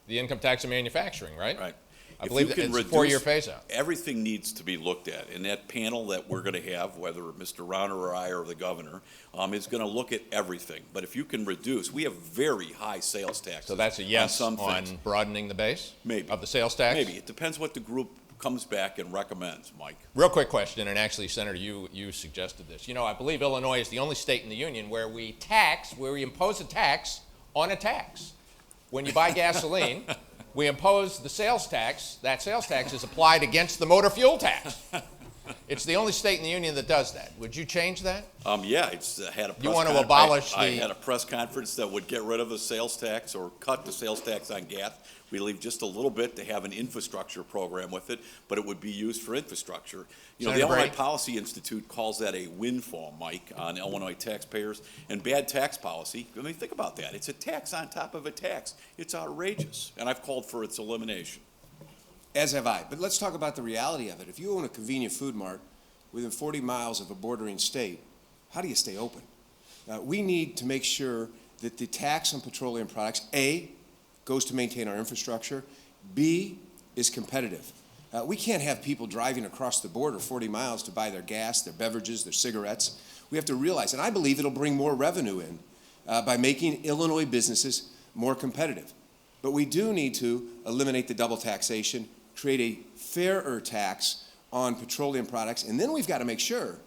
the income tax on manufacturing, right? Right. I believe that it's a 4-year phase out. Everything needs to be looked at, and that panel that we're going to have, whether Mr. Rauner or I or the governor, is going to look at everything. But if you can reduce, we have very high sales taxes. So that's a yes on broadening the base? Maybe. Of the sales tax? Maybe. It depends what the group comes back and recommends, Mike. Real quick question, and actually, Senator, you suggested this. You know, I believe Illinois is the only state in the union where we impose a tax on a tax. When you buy gasoline, we impose the sales tax. That sales tax is applied against the motor fuel tax. It's the only state in the union that does that. Would you change that? Yeah, it's had a press You want to abolish I had a press conference that would get rid of the sales tax or cut the sales tax on gas. We leave just a little bit to have an infrastructure program with it, but it would be used for infrastructure. You know, the Illinois Policy Institute calls that a windfall, Mike, on Illinois taxpayers, and bad tax policy. I mean, think about that. It's a tax on top of a tax. It's outrageous, and I've called for its elimination. As have I. But let's talk about the reality of it. If you own a convenient food mart within 40 miles of a bordering state, how do you stay open? We need to make sure that the tax on petroleum products, A, goes to maintain our infrastructure, B, is competitive. We can't have people driving across the border 40 miles to buy their gas, their beverages, their cigarettes. We have to realize, and I believe it'll bring more revenue in by making Illinois businesses more competitive. But we do need to eliminate the double taxation, create a fairer tax on petroleum products, and then we've got to make sure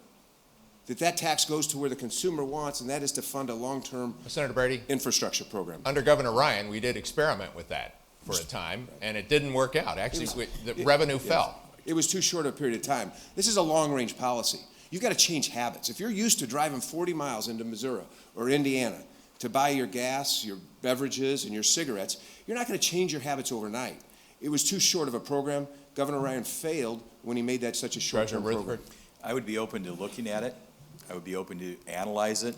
that that tax goes to where the consumer wants, and that is to fund a long-term Senator Brady, infrastructure program. Under Governor Ryan, we did experiment with that for a time, and it didn't work out. Actually, the revenue fell. It was too short a period of time. This is a long-range policy. You've got to change habits. If you're used to driving 40 miles into Missouri or Indiana to buy your gas, your beverages, and your cigarettes, you're not going to change your habits overnight. It was too short of a program. Governor Ryan failed when he made that such a short-term Treasurer program. Rutherford? I would be open to looking at it. I would be open to analyze it.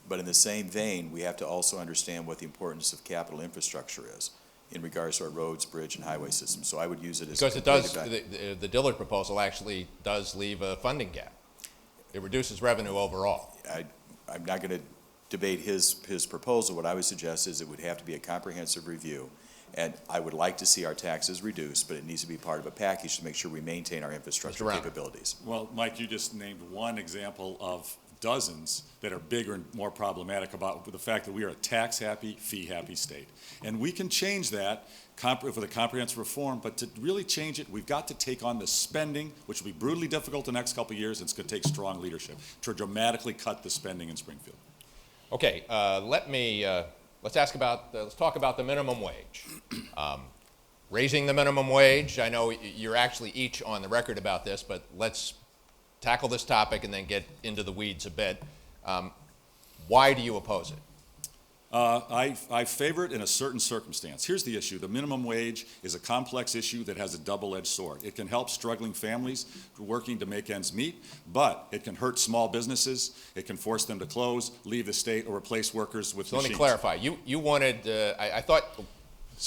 But in the same vein, we have to also understand what the importance of capital infrastructure is in regards to our roads, bridge, and highway systems. So I would use it as Because a it does, complete the Dillard proposal actually does leave a funding gap. It reduces revenue overall. I'm not going to debate his proposal. What I would suggest is it would have to be a comprehensive review. And I would like to see our taxes reduced, but it needs to be part of a package to make sure we maintain our infrastructure Mr. Rauner. capabilities. Well, Mike, you just named one example of dozens that are bigger and more problematic about the fact that we are a tax-happy, fee-happy state. And we can change that for the comprehensive reform, but to really change it, we've got to take on the spending, which will be brutally difficult the next couple of years, and it's going to take strong leadership to dramatically cut the spending in Springfield. Okay, let's talk about the minimum wage. Raising the minimum wage, I know you're actually each on the record about this, but let's tackle this topic and then get into the weeds a bit. Why do you oppose it? I favor it in a certain circumstance. Here's the issue. The minimum wage is a complex issue that has a double-edged sword. It can help struggling families working to make ends meet, but it can hurt small businesses. It can force them to close, leave the state, or replace workers with So machines. let me clarify. You wanted, I thought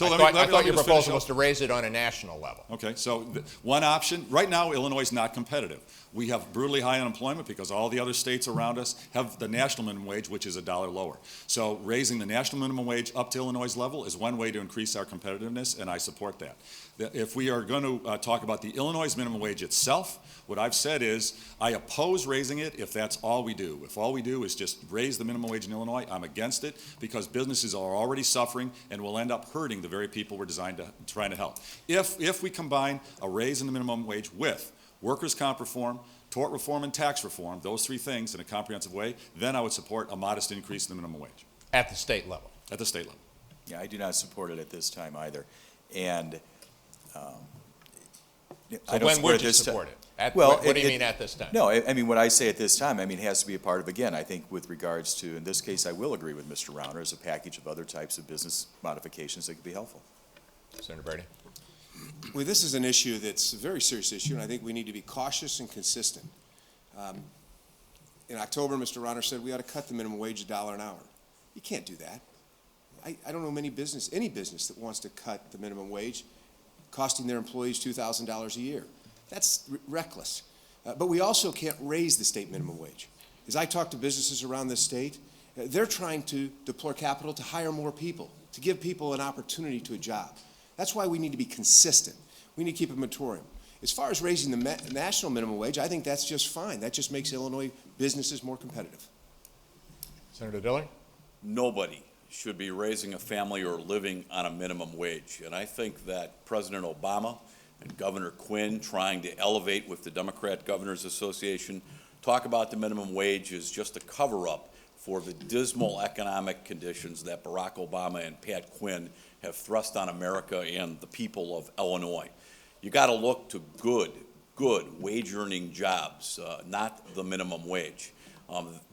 Let I me thought your just proposal finish was up. to raise it on a national level. Okay, so one option, right now Illinois is not competitive. We have brutally high unemployment because all the other states around us have the national minimum wage, which is $1 lower. So raising the national minimum wage up to Illinois' level is one way to increase our competitiveness, and I support that. If we are going to talk about the Illinois minimum wage itself, what I've said is I oppose raising it if that's all we do. If all we do is just raise the minimum wage in Illinois, I'm against it because businesses are already suffering and will end up hurting the very people we're trying to help. If we combine a raise in the minimum wage with workers' comp reform, tort reform, and tax reform, those three things in a comprehensive way, then I would support a modest increase in the minimum wage At the state level. at the state level. Yeah, I do not support it at this time either. And So when would you support it? Well, what do you mean at this time? No, I mean, what I say at this time, I mean, it has to be a part of, again, I think with regards to, in this case, I will agree with Mr. Rauner, as a package of other types of business modifications that could be helpful. Senator Brady? Well, this is an issue that's a very serious issue, and I think we need to be cautious and consistent. In October, Mr. Rauner said we ought to cut the minimum wage $1 an hour. You can't do that. I don't know any business that wants to cut the minimum wage, costing their employees $2,000 a year. That's reckless. But we also can't raise the state minimum wage. As I talk to businesses around this state, they're trying to deploy capital to hire more people, to give people an opportunity to a job. That's why we need to be consistent. We need to keep a moratorium. As far as raising the national minimum wage, I think that's just fine. That just makes Illinois businesses more competitive. Senator Dillard? Nobody should be raising a family or living on a minimum wage. And I think that President Obama and Governor Quinn trying to elevate with the Democrat Governors Association, talk about the minimum wage is just a cover-up for the dismal economic conditions that Barack Obama and Pat Quinn have thrust on America and the people of Illinois. You got to look to good wage-earning jobs, not the minimum wage.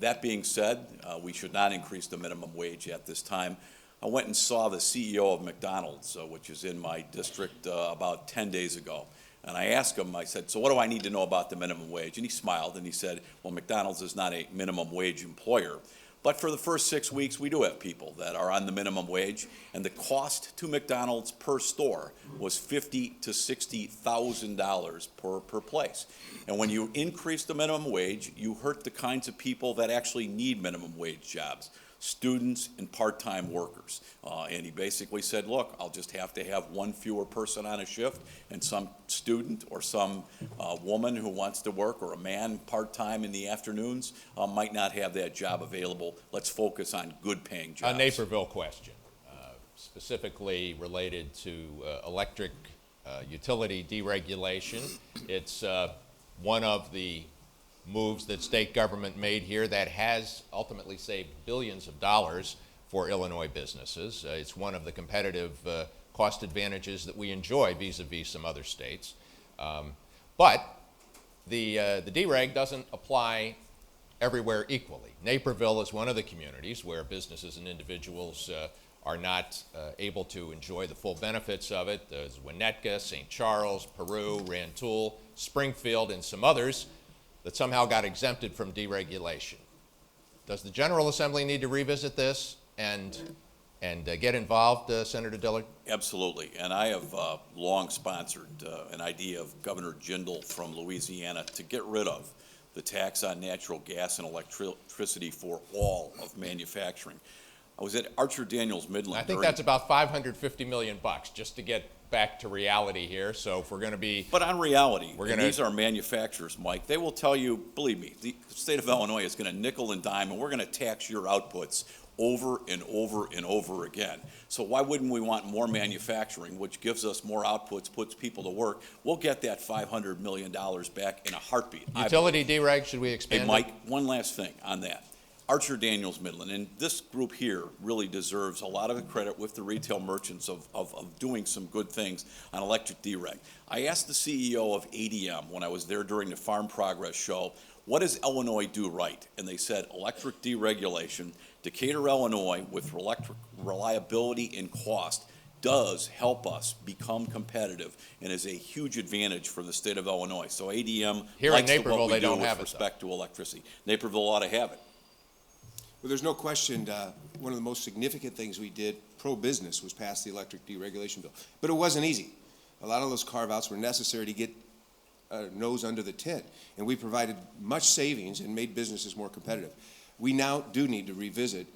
That being said, we should not increase the minimum wage at this time. I went and saw the CEO of McDonald's, which is in my district, about 10 days ago. And I asked him, I said, so what do I need to know about the minimum wage? And he smiled and he said, well, McDonald's is not a minimum wage employer. But for the first 6 weeks, we do have people that are on the minimum wage, and the cost to McDonald's per store was $50,000 to $60,000 per place. And when you increase the minimum wage, you hurt the kinds of people that actually need minimum wage jobs, students and part-time workers. And he basically said, look, I'll just have to have one fewer person on a shift, and some student or some woman who wants to work, or a man part-time in the afternoons, might not have that job available. Let's focus on good-paying jobs. A Naperville question, specifically related to electric utility deregulation. It's one of the moves that state government made here that has ultimately saved billions of dollars for Illinois businesses. It's one of the competitive cost advantages that we enjoy vis-a-vis some other states. But the dereg doesn't apply everywhere equally. Naperville is one of the communities where businesses and individuals are not able to enjoy the full benefits of it. There's Winnetka, St. Charles, Peru, Rantoul, Springfield, and some others that somehow got exempted from deregulation. Does the General Assembly need to revisit this and get involved, Senator Dillard? Absolutely, and I have long sponsored an idea of Governor Jindal from Louisiana to get rid of the tax on natural gas and electricity for all of manufacturing. I was at Archer Daniels Midland. I think that's about $550 million, just to get back to reality here. So if we're going to be, But on reality, We're and gonna- these are manufacturers, Mike, they will tell you, believe me, the state of Illinois is going to nickel and dime, and we're going to tax your outputs over and over and over again. So why wouldn't we want more manufacturing, which gives us more outputs, puts people to work? We'll get that $500 million back in a heartbeat. I utility dereg, should we expand Hey, it? Mike, one last thing on that. Archer Daniels Midland, and this group here really deserves a lot of the credit with the retail merchants of doing some good things on electric dereg. I asked the CEO of ADM when I was there during the Farm Progress Show, what does Illinois do right? And they said electric deregulation. Decatur, Illinois, with electric reliability and cost, does help us become competitive and is a huge advantage for the state of Illinois. So ADM Here in likes what Naperville, we they do don't with have it, though. respect to electricity. Naperville ought to have it. Well, there's no question, one of the most significant things we did pro-business was pass the electric deregulation bill. But it wasn't easy. A lot of those carve-outs were necessary to get our nose under the tent, and we provided much savings and made businesses more competitive. We now do need to revisit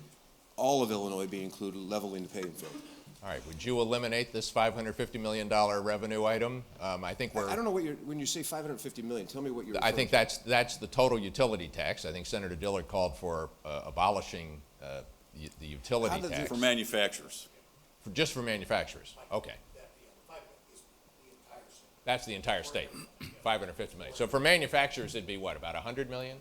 all of Illinois being included, leveling the playing field. All right, would you eliminate this $550 million revenue item? I think we're. I don't know what when you say $550 million, tell me what you're I think referring that's the total utility tax. I think Senator Dillard called for abolishing the utility How did tax For manufacturers. just for manufacturers. Okay. That's the entire state, 550 million. So for manufacturers, it'd be what, about 100 million?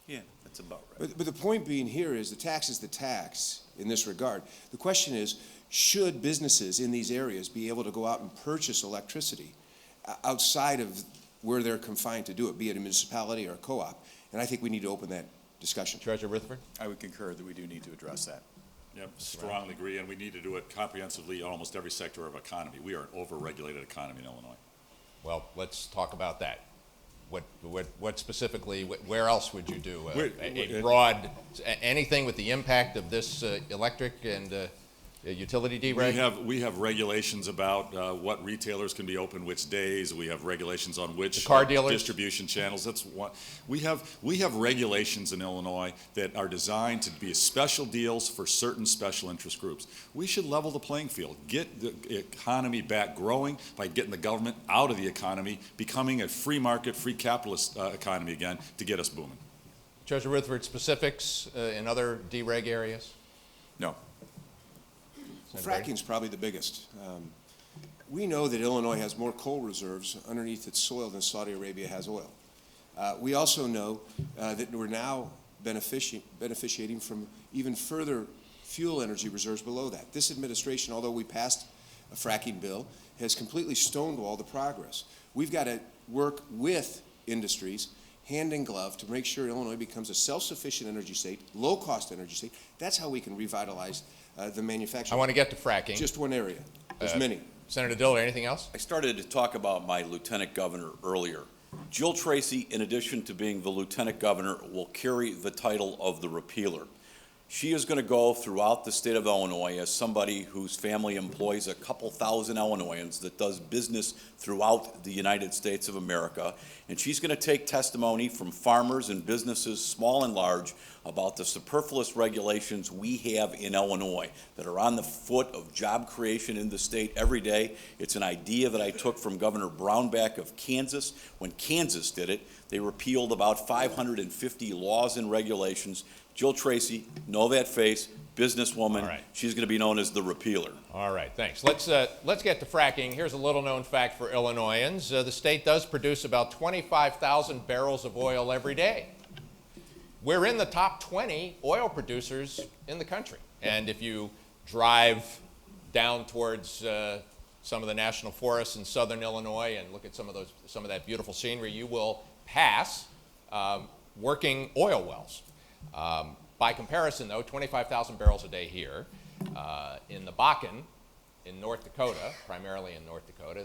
Yeah, that's about right. But the point being here is the tax is the tax in this regard. The question is, should businesses in these areas be able to go out and purchase electricity outside of where they're confined to do it, be it a municipality or a co-op? And I think we need to open that discussion. Treasurer Rutherford? I would concur that we do need to address that. Yep, strongly agree, and we need to do it comprehensively in almost every sector of economy. We are an over-regulated economy in Illinois. Well, let's talk about that. What specifically, where else would you do a broad, anything with the impact of this electric and utility dereg? We have regulations about what retailers can be open which days. We have regulations on which The car dealers? distribution channels. That's one. We have regulations in Illinois that are designed to be special deals for certain special interest groups. We should level the playing field, get the economy back growing by getting the government out of the economy, becoming a free market, free capitalist economy again to get us booming. Treasurer Rutherford, specifics in other dereg areas? No. Well, fracking's probably the biggest. We know that Illinois has more coal reserves underneath its soil than Saudi Arabia has oil. We also know that we're now beneficiating from even further fuel energy reserves below that. This administration, although we passed a fracking bill, has completely stonewalled the progress. We've got to work with industries hand in glove to make sure Illinois becomes a self-sufficient energy state, low-cost energy state. That's how we can revitalize the manufacturing. I want to get to fracking. Just one area. There's many. Senator Dillard, anything else? I started to talk about my lieutenant governor earlier. Jill Tracy, in addition to being the lieutenant governor, will carry the title of the repealer. She is going to go throughout the state of Illinois as somebody whose family employs a couple thousand Illinoisans that does business throughout the United States of America. And she's going to take testimony from farmers and businesses, small and large, about the superfluous regulations we have in Illinois that are on the foot of job creation in the state every day. It's an idea that I took from Governor Brownback of Kansas. When Kansas did it, they repealed about 550 laws and regulations. Jill Tracy, know that face, businesswoman. All right. She's going to be known as the repealer. All right, thanks. Let's get to fracking. Here's a little-known fact for Illinoisans. The state does produce about 25,000 barrels of oil every day. We're in the top 20 oil producers in the country. And if you drive down towards some of the national forests in southern Illinois and look at some of that beautiful scenery, you will pass working oil wells. By comparison, though, 25,000 barrels a day here. In the Bakken, in North Dakota, primarily in North Dakota,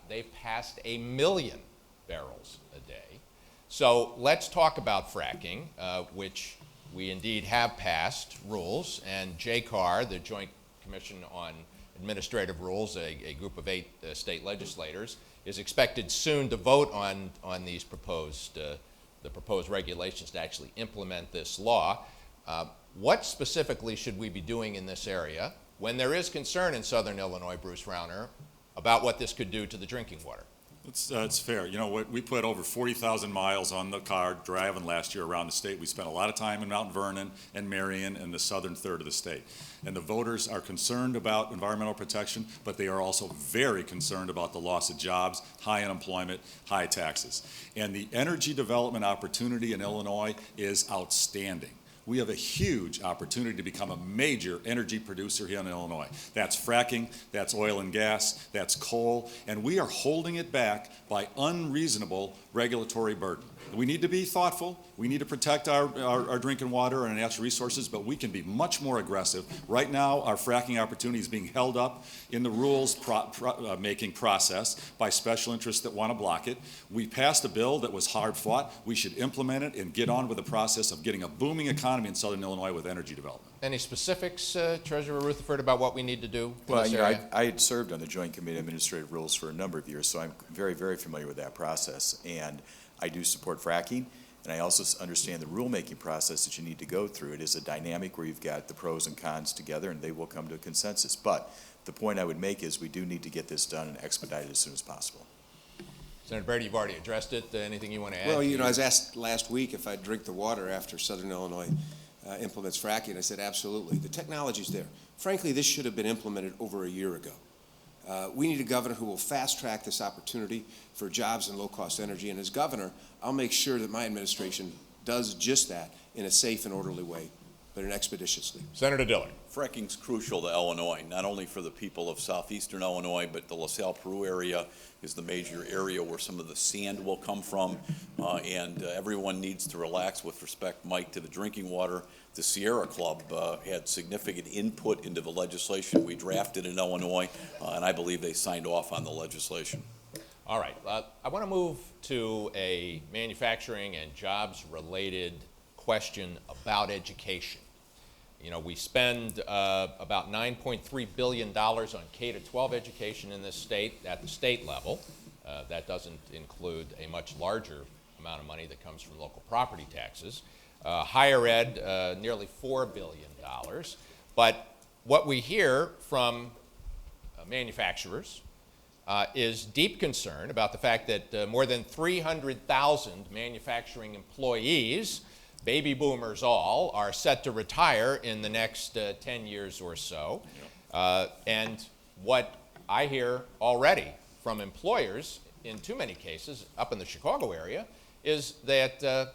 they've passed 1 million barrels a day. So let's talk about fracking, which we indeed have passed rules, and JCAR, the Joint Commission on Administrative Rules, a group of 8 state legislators, is expected soon to vote on these proposed regulations to actually implement this law. What specifically should we be doing in this area when there is concern in Southern Illinois, Bruce Rauner, about what this could do to the drinking water? It's fair. You know what? We put over 40,000 miles on the car driving last year around the state. We spent a lot of time in Mount Vernon and Marion and the southern third of the state. And the voters are concerned about environmental protection, but they are also very concerned about the loss of jobs, high unemployment, high taxes. And the energy development opportunity in Illinois is outstanding. We have a huge opportunity to become a major energy producer here in Illinois. That's fracking, that's oil and gas, that's coal, and we are holding it back by unreasonable regulatory burden. We need to be thoughtful. We need to protect our drinking water and our natural resources, but we can be much more aggressive. Right now, our fracking opportunity is being held up in the rules making process by special interests that want to block it. We passed a bill that was hard fought. We should implement it and get on with the process of getting a booming economy in Southern Illinois with energy development. Any specifics, Treasurer Rutherford, about what we need to do in Well, this you know, area? I had served on the Joint Committee on Administrative Rules for a number of years, so I'm very, very familiar with that process. And I do support fracking, and I also understand the rulemaking process that you need to go through. It is a dynamic where you've got the pros and cons together, and they will come to a consensus. But the point I would make is we do need to get this done and expedited as soon as possible. Senator Brady, you've already addressed it. Anything you want to add? Well, you know, I was asked last week if I'd drink the water after Southern Illinois implements fracking. I said absolutely. The technology's there. Frankly, this should have been implemented over a year ago. We need a governor who will fast-track this opportunity for jobs and low-cost energy. And as governor, I'll make sure that my administration does just that in a safe and orderly way, but expeditiously. Senator Dillard. Fracking's crucial to Illinois, not only for the people of southeastern Illinois, but the LaSalle, Peru area is the major area where some of the sand will come from, and everyone needs to relax with respect, Mike, to the drinking water. The Sierra Club had significant input into the legislation we drafted in Illinois, and I believe they signed off on the legislation. All right. I want to move to a manufacturing and jobs-related question about education. You know, we spend about $9.3 billion on K-12 education in this state at the state level. That doesn't include a much larger amount of money that comes from local property taxes. Higher ed, nearly $4 billion. But what we hear from manufacturers is deep concern about the fact that more than 300,000 manufacturing employees, baby boomers all, are set to retire in the next 10 years or so. And what I hear already from employers, in too many cases, up in the Chicago area, is that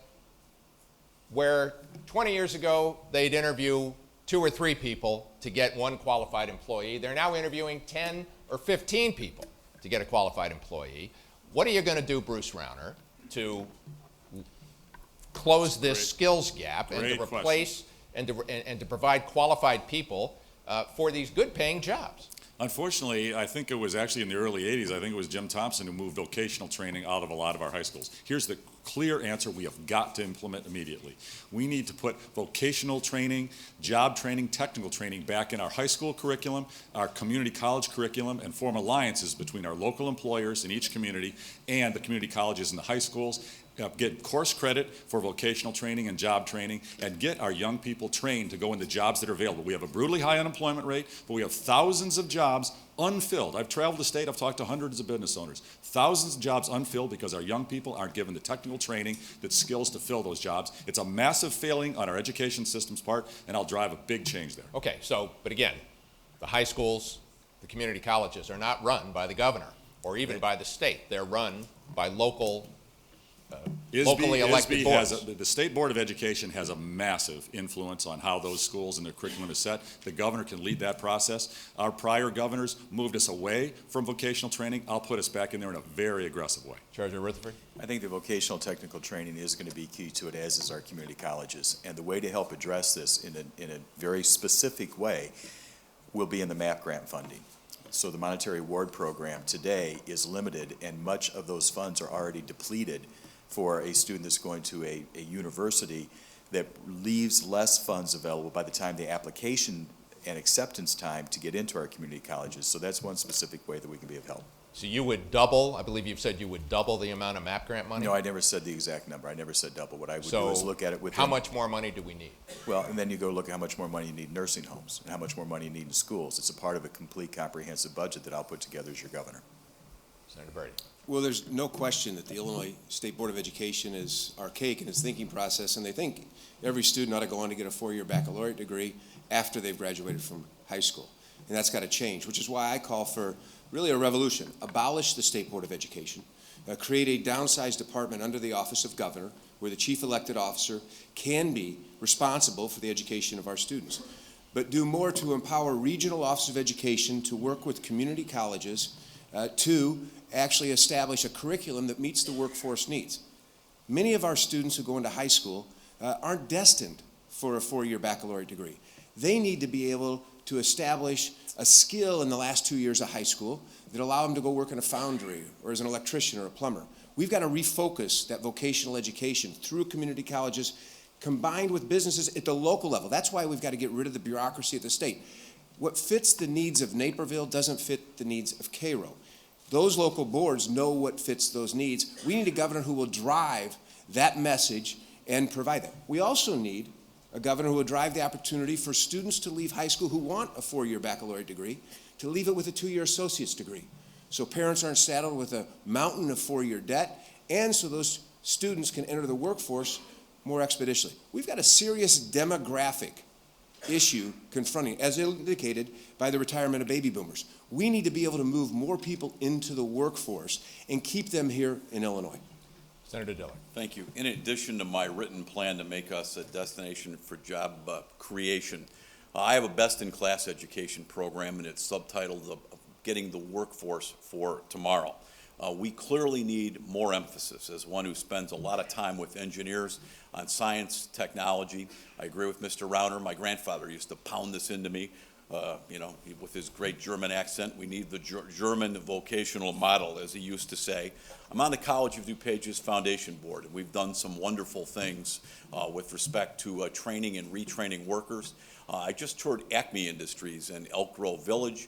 where 20 years ago they'd interview 2 or 3 people to get one qualified employee, they're now interviewing 10 or 15 people to get a qualified employee. What are you going to do, Bruce Rauner, to close this skills gap and to replace and to provide qualified people for these good-paying jobs? Unfortunately, I think it was actually in the early 80s, I think it was Jim Thompson who moved vocational training out of a lot of our high schools. Here's the clear answer we have got to implement immediately. We need to put vocational training, job training, technical training back in our high school curriculum, our community college curriculum, and form alliances between our local employers in each community and the community colleges and the high schools. Get course credit for vocational training and job training, and get our young people trained to go into jobs that are available. We have a brutally high unemployment rate, but we have thousands of jobs unfilled. I've traveled the state, I've talked to hundreds of business owners. Thousands of jobs unfilled because our young people aren't given the technical training, the skills to fill those jobs. It's a massive failing on our education system's part, and I'll drive a big change there. Okay, so, but again, the high schools, the community colleges are not run by the governor or even by the state. They're run by locally elected boards. The State Board of Education has a massive influence on how those schools and their curriculum is set. The governor can lead that process. Our prior governors moved us away from vocational training. I'll put us back in there in a very aggressive way. Treasurer Rutherford? I think the vocational technical training is going to be key to it, as is our community colleges. And the way to help address this in a very specific way, will be in the MAP grant funding. So the monetary award program today is limited, and much of those funds are already depleted for a student that's going to a university, that leaves less funds available by the time the application and acceptance time to get into our community colleges. So that's one specific way that we can be of help. So you would double, I believe you've said you would double the amount of MAP grant money? No, I never said the exact number. I never said double. What I would do So is look at it with how much more money do we need? Well, and then you go look at how much more money you need in nursing homes and how much more money you need in schools. It's a part of a complete comprehensive budget that I'll put together as your governor. Senator Brady. Well, there's no question that the Illinois State Board of Education is archaic in its thinking process, and they think every student ought to go on to get a 4-year baccalaureate degree after they've graduated from high school. And that's got to change, which is why I call for really a revolution. Abolish the State Board of Education, create a downsized department under the office of governor, where the chief elected officer can be responsible for the education of our students. But do more to empower regional offices of education to work with community colleges to actually establish a curriculum that meets the workforce needs. Many of our students who go into high school aren't destined for a 4-year baccalaureate degree. They need to be able to establish a skill in the last 2 years of high school that allow them to go work in a foundry or as an electrician or a plumber. We've got to refocus that vocational education through community colleges combined with businesses at the local level. That's why we've got to get rid of the bureaucracy at the state. What fits the needs of Naperville doesn't fit the needs of Cairo. Those local boards know what fits those needs. We need a governor who will drive that message and provide that. We also need a governor who will drive the opportunity for students to leave high school who want a 4-year baccalaureate degree to leave it with a 2-year associate's degree. So parents aren't saddled with a mountain of 4-year debt, and so those students can enter the workforce more expeditiously. We've got a serious demographic issue confronting, as indicated by the retirement of baby boomers. We need to be able to move more people into the workforce and keep them here in Illinois. Senator Diller. Thank you. In addition to my written plan to make us a destination for job creation, I have a best-in-class education program, and it's subtitled Getting the Workforce for Tomorrow. We clearly need more emphasis. As one who spends a lot of time with engineers on science, technology, I agree with Mr. Rauner. My grandfather used to pound this into me. With his great German accent, we need the German vocational model, as he used to say. I'm on the College of DuPage's Foundation Board, and we've done some wonderful things with respect to training and retraining workers. I just toured Acme Industries in Elk Grove Village.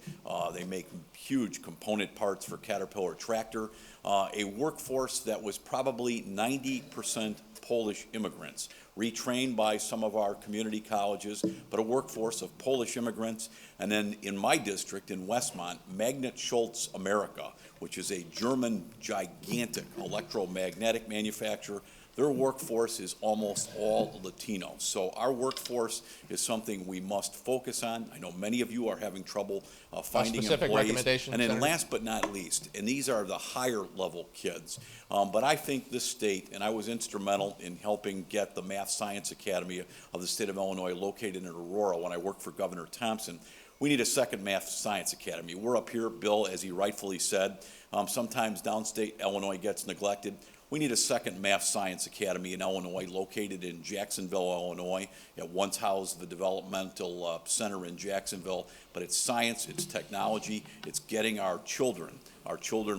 They make huge component parts for Caterpillar tractor. A workforce that was probably 90% Polish immigrants, retrained by some of our community colleges, but a workforce of Polish immigrants. And then in my district in Westmont, Magnet Schultz America, which is a German gigantic electromagnetic manufacturer. Their workforce is almost all Latino. So our workforce is something we must focus on. I know many of you are having trouble finding specific employees. recommendation, And then Senator? last but not least, and these are the higher level kids, but I think this state, and I was instrumental in helping get the Math Science Academy of the state of Illinois located in Aurora when I worked for Governor Thompson. We need a second Math Science Academy. We're up here, Bill, as he rightfully said, sometimes downstate Illinois gets neglected. We need a second Math Science Academy in Illinois, located in Jacksonville, Illinois. It once housed the developmental center in Jacksonville, but it's science, it's technology, it's getting our children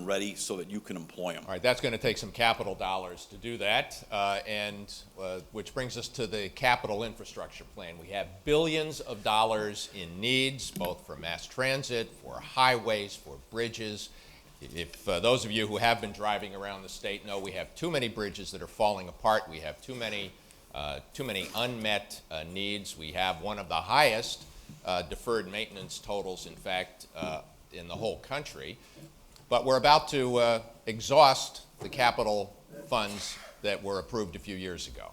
ready so that you can employ them. All right, that's going to take some capital dollars to do that, which brings us to the capital infrastructure plan. We have billions of dollars in needs, both for mass transit, for highways, for bridges. If those of you who have been driving around the state know, we have too many bridges that are falling apart. We have too many unmet needs. We have one of the highest deferred maintenance totals, in fact, in the whole country. But we're about to exhaust the capital funds that were approved a few years ago.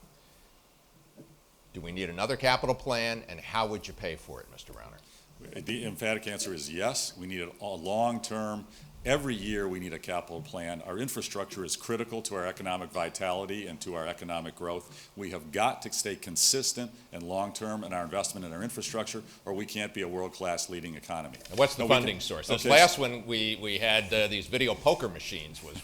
Do we need another capital plan, and how would you pay for it, Mr. Rauner? The emphatic answer is yes. We need a long-term Every year we need a capital plan. Our infrastructure is critical to our economic vitality and to our economic growth. We have got to stay consistent and long-term in our investment in our infrastructure, or we can't be a world-class leading economy. And what's the No, we funding can- source? This okay. last one, we had these video poker machines was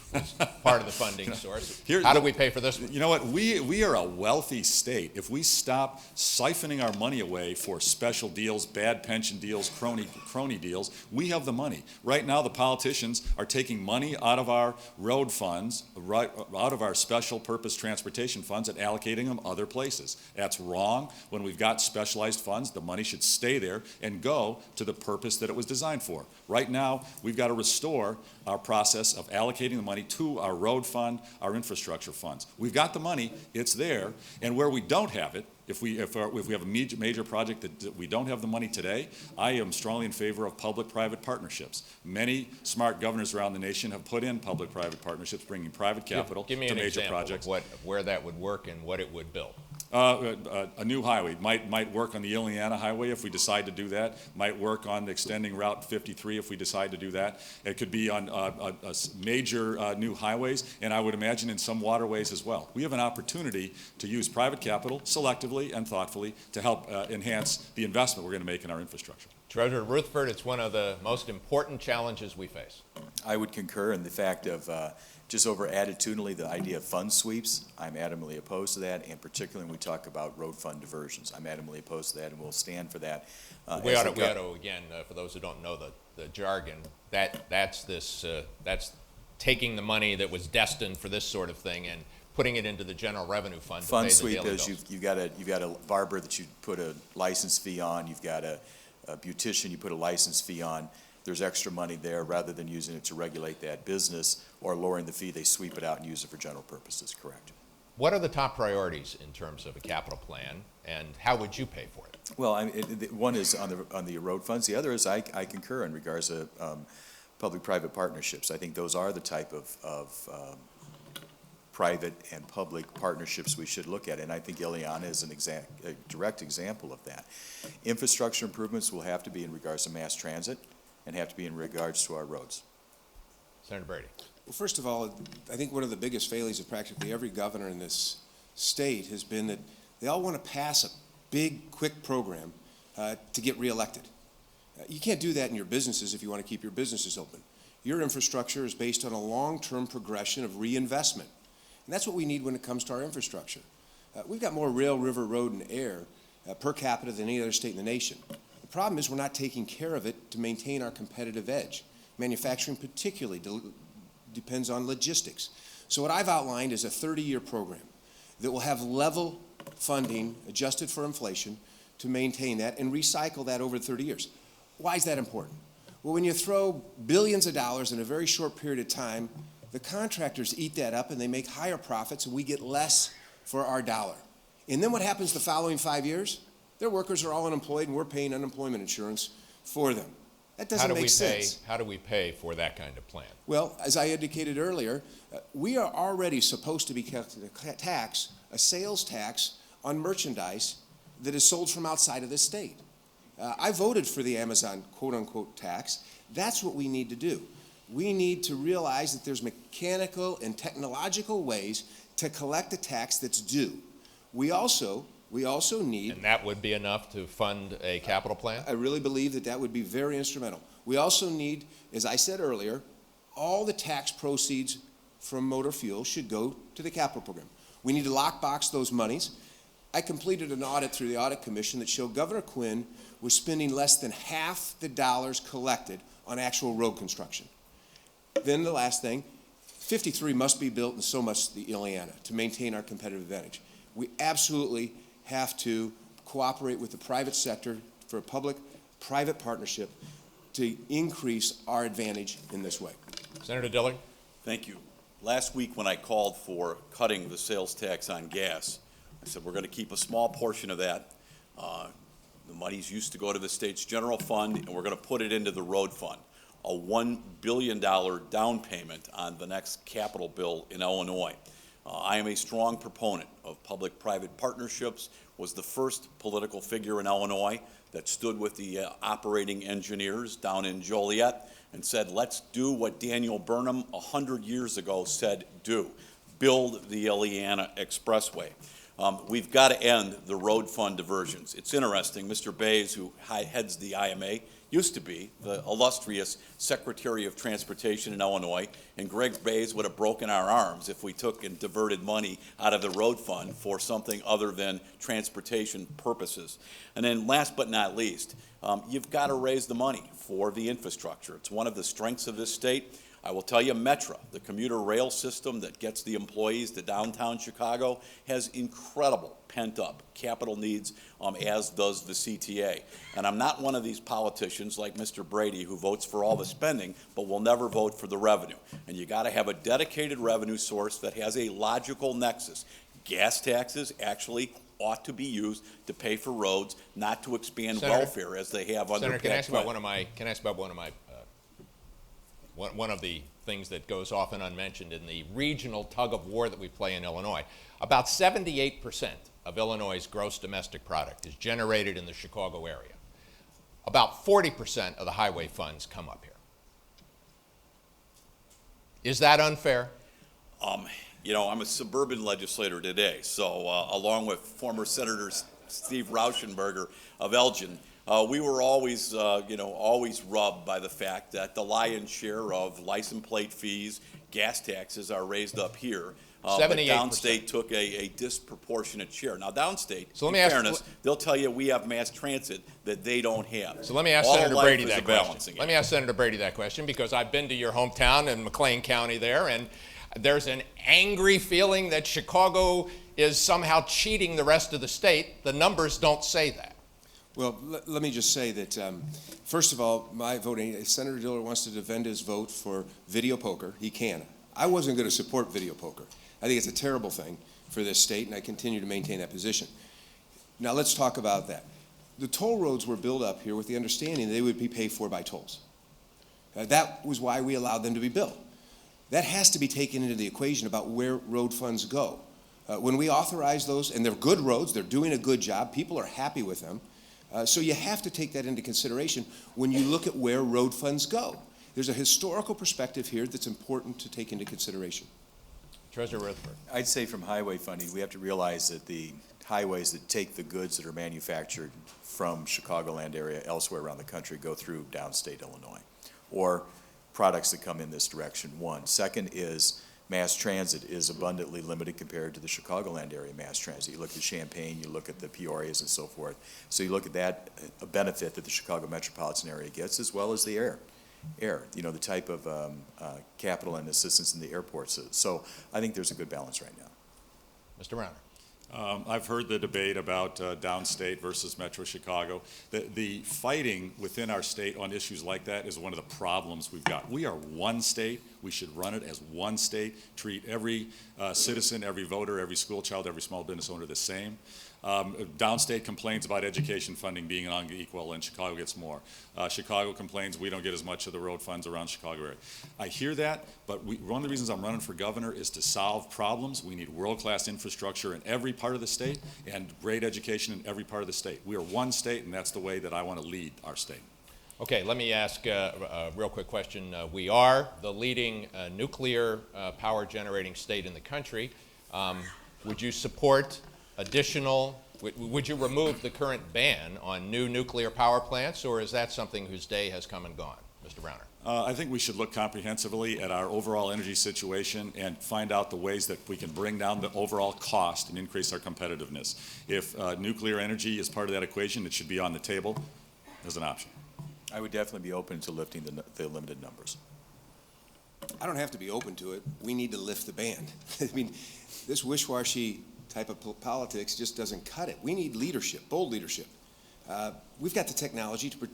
part of the funding source. Here- How do we pay for this one? You know what? We are a wealthy state. If we stop siphoning our money away for special deals, bad pension deals, crony deals, we have the money. Right now, the politicians are taking money out of our road funds, right, out of our special purpose transportation funds, and allocating them other places. That's wrong. When we've got specialized funds, the money should stay there and go to the purpose that it was designed for. Right now, we've got to restore our process of allocating the money to our road fund, our infrastructure funds. We've got the money, it's there, and where we don't have it, if we have a major project that we don't have the money today, I am strongly in favor of public-private partnerships. Many smart governors around the nation have put in public-private partnerships, bringing private capital Give me to an major example projects. of where that would work and what it would build. A new highway might work on the Indiana Highway if we decide to do that. Might work on extending Route 53 if we decide to do that. It could be on major new highways, and I would imagine in some waterways as well. We have an opportunity to use private capital selectively and thoughtfully to help enhance the investment we're going to make in our infrastructure. Treasurer Rutherford, it's one of the most important challenges we face. I would concur in the fact of just over attitudinally the idea of fund sweeps. I'm adamantly opposed to that, and particularly when we talk about road fund diversions. I'm adamantly opposed to that, and we'll stand for that. We ought to again, for those who don't know the jargon, that's taking the money that was destined for this sort of thing and putting it into the general revenue fund. Fund to pay sweep the daily is bills. you've got a barber that you put a license fee on. You've got a beautician you put a license fee on. There's extra money there. Rather than using it to regulate that business or lowering the fee, they sweep it out and use it for general purposes. Correct. What are the top priorities in terms of a capital plan, and how would you pay for it? Well, one is on the road funds. The other is I concur in regards to public-private partnerships. I think those are the type of private and public partnerships we should look at, and I think Ileana is a direct example of that. Infrastructure improvements will have to be in regards to mass transit and have to be in regards to our roads. Senator Brady. Well, first of all, I think one of the biggest failures of practically every governor in this state has been that they all want to pass a big, quick program to get reelected. You can't do that in your businesses if you want to keep your businesses open. Your infrastructure is based on a long-term progression of reinvestment. And that's what we need when it comes to our infrastructure. We've got more rail, river, road, and air per capita than any other state in the nation. The problem is we're not taking care of it to maintain our competitive edge. Manufacturing particularly depends on logistics. So what I've outlined is a 30-year program that will have level funding adjusted for inflation to maintain that and recycle that over 30 years. Why is that important? Well, when you throw billions of dollars in a very short period of time, the contractors eat that up and they make higher profits and we get less for our dollar. And then what happens the following 5 years? Their workers are all unemployed and we're paying unemployment insurance for them. That doesn't make sense. How do we pay for that kind of plan? Well, as I indicated earlier, we are already supposed to be a sales tax on merchandise that is sold from outside of this state. I voted for the Amazon quote-unquote tax. That's what we need to do. We need to realize that there's mechanical and technological ways to collect a tax that's due. We also need... And that would be enough to fund a capital plan? I really believe that would be very instrumental. We also need, as I said earlier, all the tax proceeds from motor fuel should go to the capital program. We need to lockbox those monies. I completed an audit through the Audit Commission that showed Governor Quinn was spending less than half the dollars collected on actual road construction. Then the last thing, 53 must be built and so must the Ileana to maintain our competitive advantage. We absolutely have to cooperate with the private sector for a public-private partnership to increase our advantage in this way. Senator Dillard? Thank you. Last week when I called for cutting the sales tax on gas, I said we're going to keep a small portion of that. The money's used to go to the state's general fund, and we're going to put it into the road fund. A $1 billion down payment on the next capital bill in Illinois. I am a strong proponent of public-private partnerships, was the first political figure in Illinois that stood with the operating engineers down in Joliet and said, let's do what Daniel Burnham 100 years ago said do, build the Illiana Expressway. We've got to end the road fund diversions. It's interesting, Mr. Bays, who heads the IMA, used to be the illustrious Secretary of Transportation in Illinois, and Greg Bays would have broken our arms if we took and diverted money out of the road fund for something other than transportation purposes. And then last but not least, you've got to raise the money for the infrastructure. It's one of the strengths of this state. I will tell you, Metra, the commuter rail system that gets the employees to downtown Chicago, has incredible pent-up capital needs, as does the CTA. And I'm not one of these politicians like Mr. Brady who votes for all the spending, but will never vote for the revenue. And you got to have a dedicated revenue source that has a logical nexus. Gas taxes actually ought to be used to pay for roads, not to expand welfare as they have under Senator, can I ask Pat about one of the things that goes often unmentioned in the regional tug of war that we play in Illinois? About 78% of Illinois' gross domestic product is generated in the Chicago area. About 40% of the highway funds come up here. Is that unfair? You know, I'm a suburban legislator today, so along with former Senator Steve Rauschenberger of Elgin, we were always, always rubbed by the fact that the lion's share of license plate fees, gas taxes are raised up here. But 78%. downstate took a disproportionate share. Now, downstate, So let in me ask- fairness, they'll tell you we have mass transit that they don't have. So let me ask All Senator life Brady is that a question. balancing Let me act. ask Senator Brady that question because I've been to your hometown in McLean County there, and there's an angry feeling that Chicago is somehow cheating the rest of the state. The numbers don't say that. Well, let me just say that, first of all, my voting, if Senator Diller wants to defend his vote for video poker, he can. I wasn't going to support video poker. I think it's a terrible thing for this state, and I continue to maintain that position. Now, let's talk about that. The toll roads were built up here with the understanding they would be paid for by tolls. That was why we allowed them to be built. That has to be taken into the equation about where road funds go. When we authorize those, and they're good roads, they're doing a good job, people are happy with them, so you have to take that into consideration when you look at where road funds go. There's a historical perspective here that's important to take into consideration. Treasurer Rutherford. I'd say from highway funding, we have to realize that the highways that take the goods that are manufactured from Chicagoland area elsewhere around the country go through downstate Illinois, or products that come in this direction, one. Second is mass transit is abundantly limited compared to the Chicagoland area mass transit. You look at Champaign, you look at the Peorias and so forth. So you look at that, a benefit that the Chicago metropolitan area gets, as well as the air, the type of capital and assistance in the airports. So I think there's a good balance right now. Mr. Rauner. I've heard the debate about downstate versus Metro Chicago. The fighting within our state on issues like that is one of the problems we've got. We are one state. We should run it as one state, treat every citizen, every voter, every school child, every small business owner the same. Downstate complains about education funding being unequal, and Chicago gets more. Chicago complains we don't get as much of the road funds around Chicago area. I hear that, but one of the reasons I'm running for governor is to solve problems. We need world-class infrastructure in every part of the state and great education in every part of the state. We are one state, and that's the way that I want to lead our state. Okay, let me ask a real quick question. We are the leading nuclear power generating state in the country. Would you support would you remove the current ban on new nuclear power plants, or is that something whose day has come and gone? Mr. Rauner. I think we should look comprehensively at our overall energy situation and find out the ways that we can bring down the overall cost and increase our competitiveness. If nuclear energy is part of that equation, it should be on the table as an option. I would definitely be open to lifting the limited numbers. I don't have to be open to it. We need to lift the ban. I mean, this wish-washy type of politics just doesn't cut it. We need leadership, bold leadership. We've got the technology to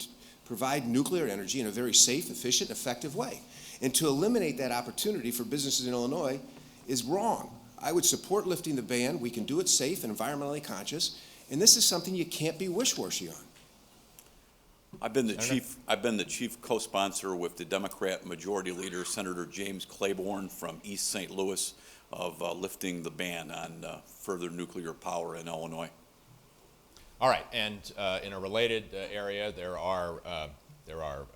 provide nuclear energy in a very safe, efficient, effective way. And to eliminate that opportunity for businesses in Illinois is wrong. I would support lifting the ban. We can do it safe and environmentally conscious. And this is something you can't be wish-washy on. I've been the chief co-sponsor with the Democrat Majority Leader, Senator James Claiborne from East St. Louis, of lifting the ban on further nuclear power in Illinois. All right, and in a related area, there are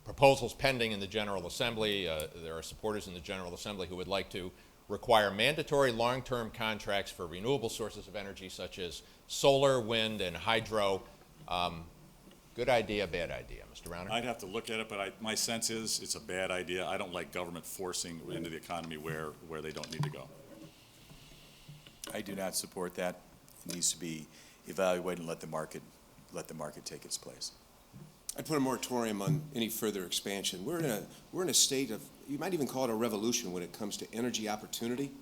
proposals pending in the General Assembly. There are supporters in the General Assembly who would like to require mandatory long-term contracts for renewable sources of energy such as solar, wind, and hydro. Good idea, bad idea, Mr. Rauner? I'd have to look at it, but my sense is it's a bad idea. I don't like government forcing into the economy where they don't need to go. I do not support that. It needs to be evaluated and let the market take its place. I'd put a moratorium on any further expansion. We're in a state of, you might even call it a revolution when it comes to energy opportunity,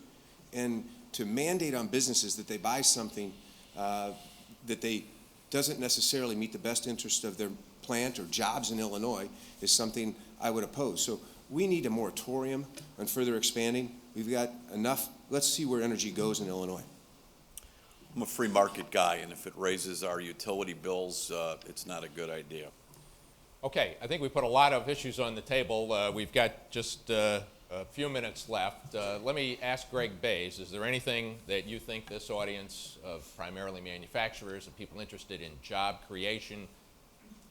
and to mandate on businesses that they buy something that they doesn't necessarily meet the best interest of their plant or jobs in Illinois is something I would oppose. So we need a moratorium on further expanding. We've got enough. Let's see where energy goes in Illinois. I'm a free market guy, and if it raises our utility bills, it's not a good idea. Okay, I think we put a lot of issues on the table. We've got just a few minutes left. Let me ask Greg Bays, is there anything that you think this audience of primarily manufacturers and people interested in job creation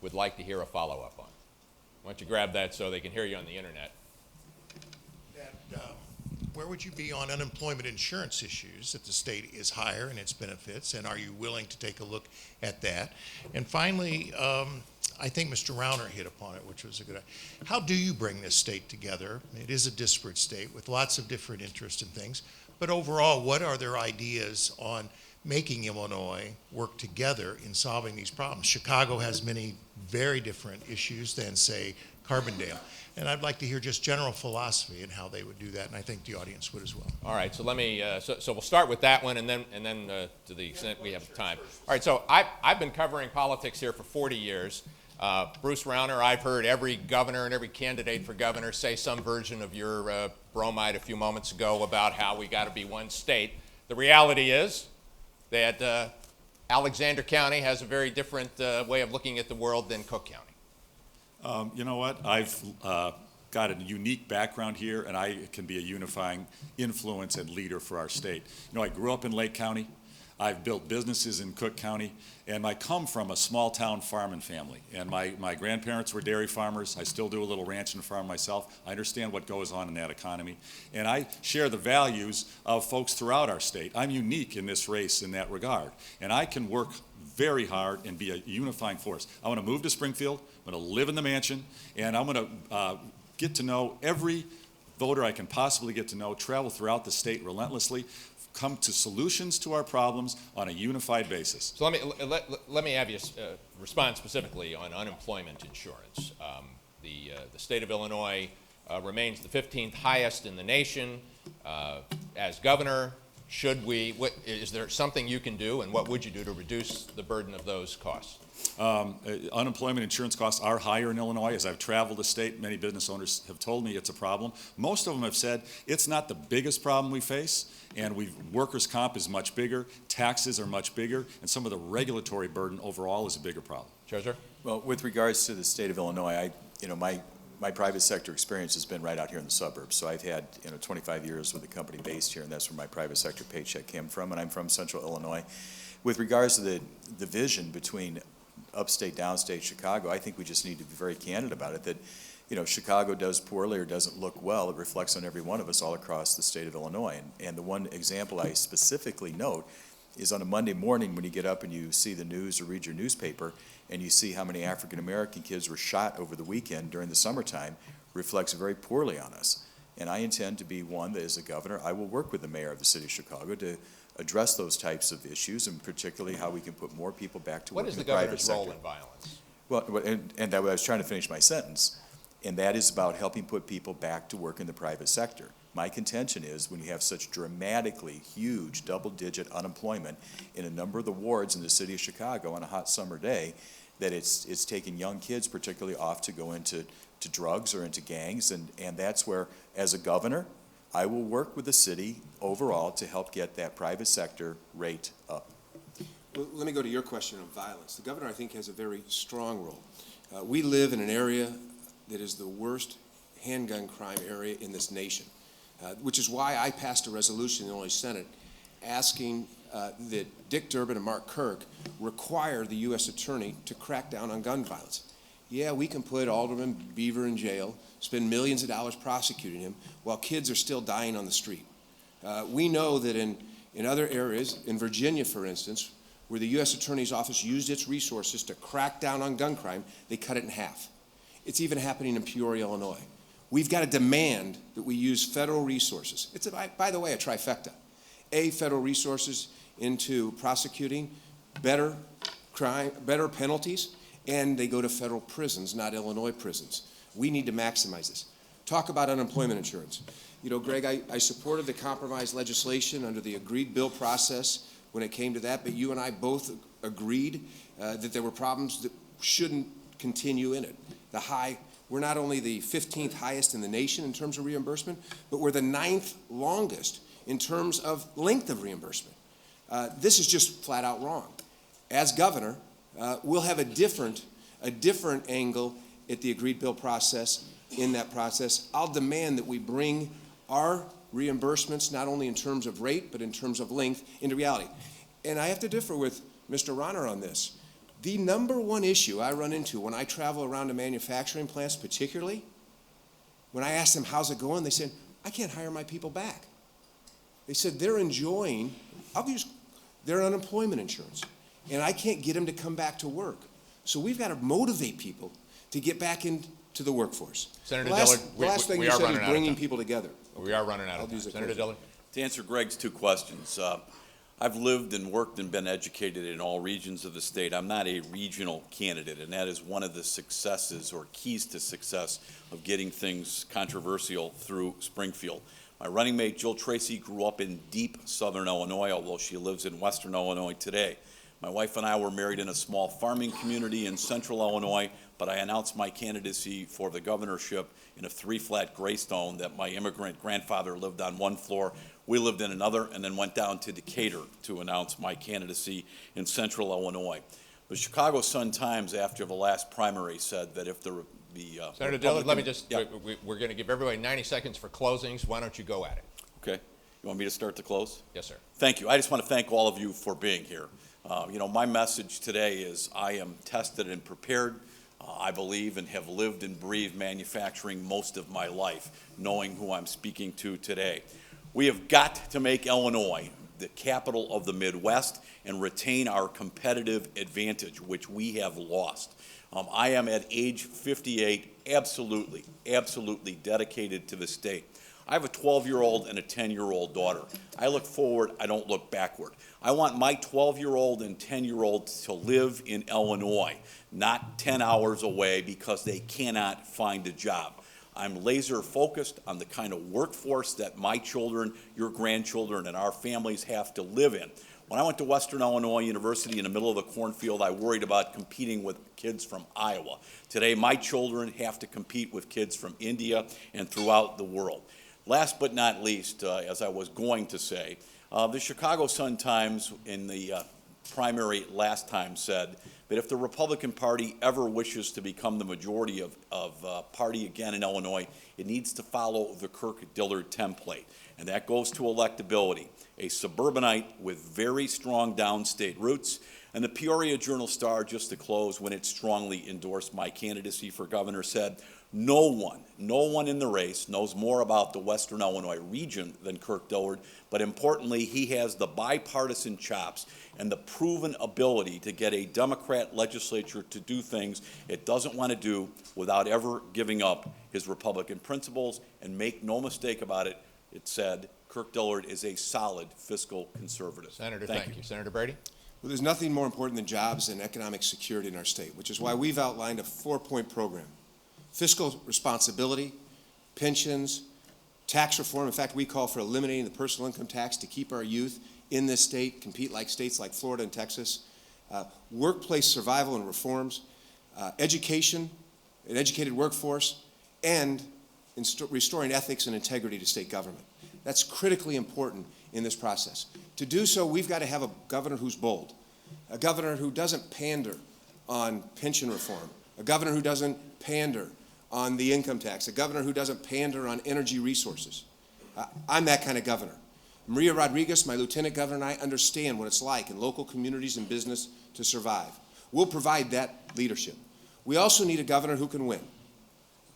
would like to hear a follow-up on? Why don't you grab that so they can hear you on the internet? Where would you be on unemployment insurance issues that the state is higher in its benefits, and are you willing to take a look at that? And finally, I think Mr. Rauner hit upon it, which was a good idea. How do you bring this state together? It is a disparate state with lots of different interests and things, but overall, what are their ideas on making Illinois work together in solving these problems? Chicago has many very different issues than, say, Carbondale. And I'd like to hear just general philosophy and how they would do that, and I think the audience would as well. All right, so let me, so we'll start with that one, and then to the extent we have time. All right, so I've been covering politics here for 40 years. Bruce Rauner, I've heard every governor and every candidate for governor say some version of your bromide a few moments ago about how we got to be one state. The reality is that Alexander County has a very different way of looking at the world than Cook County. You know what? I've got a unique background here, and I can be a unifying influence and leader for our state. You know, I grew up in Lake County. I've built businesses in Cook County, and I come from a small-town farming family. And my grandparents were dairy farmers. I still do a little ranch and farm myself. I understand what goes on in that economy. And I share the values of folks throughout our state. I'm unique in this race in that regard. And I can work very hard and be a unifying force. I want to move to Springfield. I'm going to live in the mansion, and I'm going to get to know every voter I can possibly get to know, travel throughout the state relentlessly, come to solutions to our problems on a unified basis. So let me have you respond specifically on unemployment insurance. The state of Illinois remains the 15th highest in the nation. As governor, is there something you can do, and what would you do to reduce the burden of those costs? Unemployment insurance costs are higher in Illinois. As I've traveled the state, many business owners have told me it's a problem. Most of them have said it's not the biggest problem we face, and workers' comp is much bigger, taxes are much bigger, and some of the regulatory burden overall is a bigger problem. Treasurer? Well, with regards to the state of Illinois, my private sector experience has been right out here in the suburbs. So I've had 25 years with a company based here, and that's where my private sector paycheck came from, and I'm from Central Illinois. With regards to the vision between upstate, downstate Chicago, I think we just need to be very candid about it, that Chicago does poorly or doesn't look well. It reflects on every one of us all across the state of Illinois. And the one example I specifically note is on a Monday morning when you get up and you see the news or read your newspaper and you see how many African American kids were shot over the weekend during the summertime, reflects very poorly on us. And I intend to be one that, as a governor, I will work with the mayor of the city of Chicago to address those types of issues, and particularly how we can put more people back to work in the private sector. What is the governor's role in violence? Well, and I was trying to finish my sentence, and that is about helping put people back to work in the private sector. My contention is when you have such dramatically huge double-digit unemployment in a number of the wards in the city of Chicago on a hot summer day, that it's taking young kids particularly off to go into drugs or into gangs, and that's where, as a governor, I will work with the city overall to help get that private sector rate up. Well, let me go to your question of violence. The governor, I think, has a very strong role. We live in an area that is the worst handgun crime area in this nation. which is why I passed a resolution in the Illinois Senate asking that Dick Durbin and Mark Kirk require the U.S. Attorney to crack down on gun violence. Yeah, we can put Alderman Beaver in jail, spend millions of dollars prosecuting him, while kids are still dying on the street. We know that in other areas, in Virginia, for instance, where the U.S. Attorney's Office used its resources to crack down on gun crime, they cut it in half. It's even happening in Peoria, Illinois. We've got to demand that we use federal resources. It's, by the way, a trifecta. Federal resources into prosecuting better crime, better penalties, and they go to federal prisons, not Illinois prisons. We need to maximize this. Talk about unemployment insurance. You know, Greg, I supported the compromise legislation under the agreed bill process when it came to that, but you and I both agreed that there were problems that shouldn't continue in it. We're not only the 15th highest in the nation in terms of reimbursement, but we're the 9th longest in terms of length of reimbursement. This is just flat out wrong. As governor, we'll have a different angle at the agreed bill process. In that process, I'll demand that we bring our reimbursements, not only in terms of rate, but in terms of length, into reality. And I have to differ with Mr. Ronner on this. The number one issue I run into when I travel around to manufacturing plants, particularly, when I ask them, how's it going? They said, I can't hire my people back. They said they're enjoying, I'll use their unemployment insurance, and I can't get them to come back to work. So we've got to motivate people to get back into the workforce. Senator The Dillard, last thing we you are said running is out of bringing time. people together. We are running out of time. Senator Dillard? To answer Greg's two questions, I've lived and worked and been educated in all regions of the state. I'm not a regional candidate, and that is one of the successes or keys to success of getting things controversial through Springfield. My running mate, Jill Tracy, grew up in deep southern Illinois, although she lives in western Illinois today. My wife and I were married in a small farming community in central Illinois, but I announced my candidacy for the governorship in a 3-flat graystone that my immigrant grandfather lived on one floor. We lived in another, and then went down to Decatur to announce my candidacy in central Illinois. The Chicago Sun-Times, after the last primary, said that if the Senator Dillard, let me just, Yeah. we're going to give everybody 90 seconds for closings. Why don't you go at it? Okay. You want me to start to close? Yes, sir. Thank you. I just want to thank all of you for being here. My message today is I am tested and prepared. I believe and have lived and breathed manufacturing most of my life, knowing who I'm speaking to today. We have got to make Illinois the capital of the Midwest and retain our competitive advantage, which we have lost. I am at age 58 absolutely dedicated to the state. I have a 12-year-old and a 10-year-old daughter. I look forward, I don't look backward. I want my 12-year-old and 10-year-old to live in Illinois, not 10 hours away because they cannot find a job. I'm laser focused on the kind of workforce that my children, your grandchildren, and our families have to live in. When I went to Western Illinois University in the middle of the cornfield, I worried about competing with kids from Iowa. Today, my children have to compete with kids from India and throughout the world. Last but not least, as I was going to say, the Chicago Sun-Times in the primary last time said that if the Republican Party ever wishes to become the majority of party again in Illinois, it needs to follow the Kirk-Dillard template, and that goes to electability. A suburbanite with very strong downstate roots. And the Peoria Journal-Star, just to close, when it strongly endorsed my candidacy for governor, said, no one in the race knows more about the Western Illinois region than Kirk Dillard, but importantly, he has the bipartisan chops and the proven ability to get a Democrat legislature to do things it doesn't want to do without ever giving up his Republican principles. And make no mistake about it, it said, Kirk Dillard is a solid fiscal conservative. Senator, thank you. Senator Brady? Well, there's nothing more important than jobs and economic security in our state, which is why we've outlined a 4-point program. Fiscal responsibility, pensions, tax reform. In fact, we call for eliminating the personal income tax to keep our youth in this state, compete like states like Florida and Texas. Workplace survival and reforms, education, an educated workforce, and restoring ethics and integrity to state government. That's critically important in this process. To do so, we've got to have a governor who's bold, a governor who doesn't pander on pension reform, a governor who doesn't pander on the income tax, a governor who doesn't pander on energy resources. I'm that kind of governor. Maria Rodriguez, my lieutenant governor, and I understand what it's like in local communities and business to survive. We'll provide that leadership. We also need a governor who can win.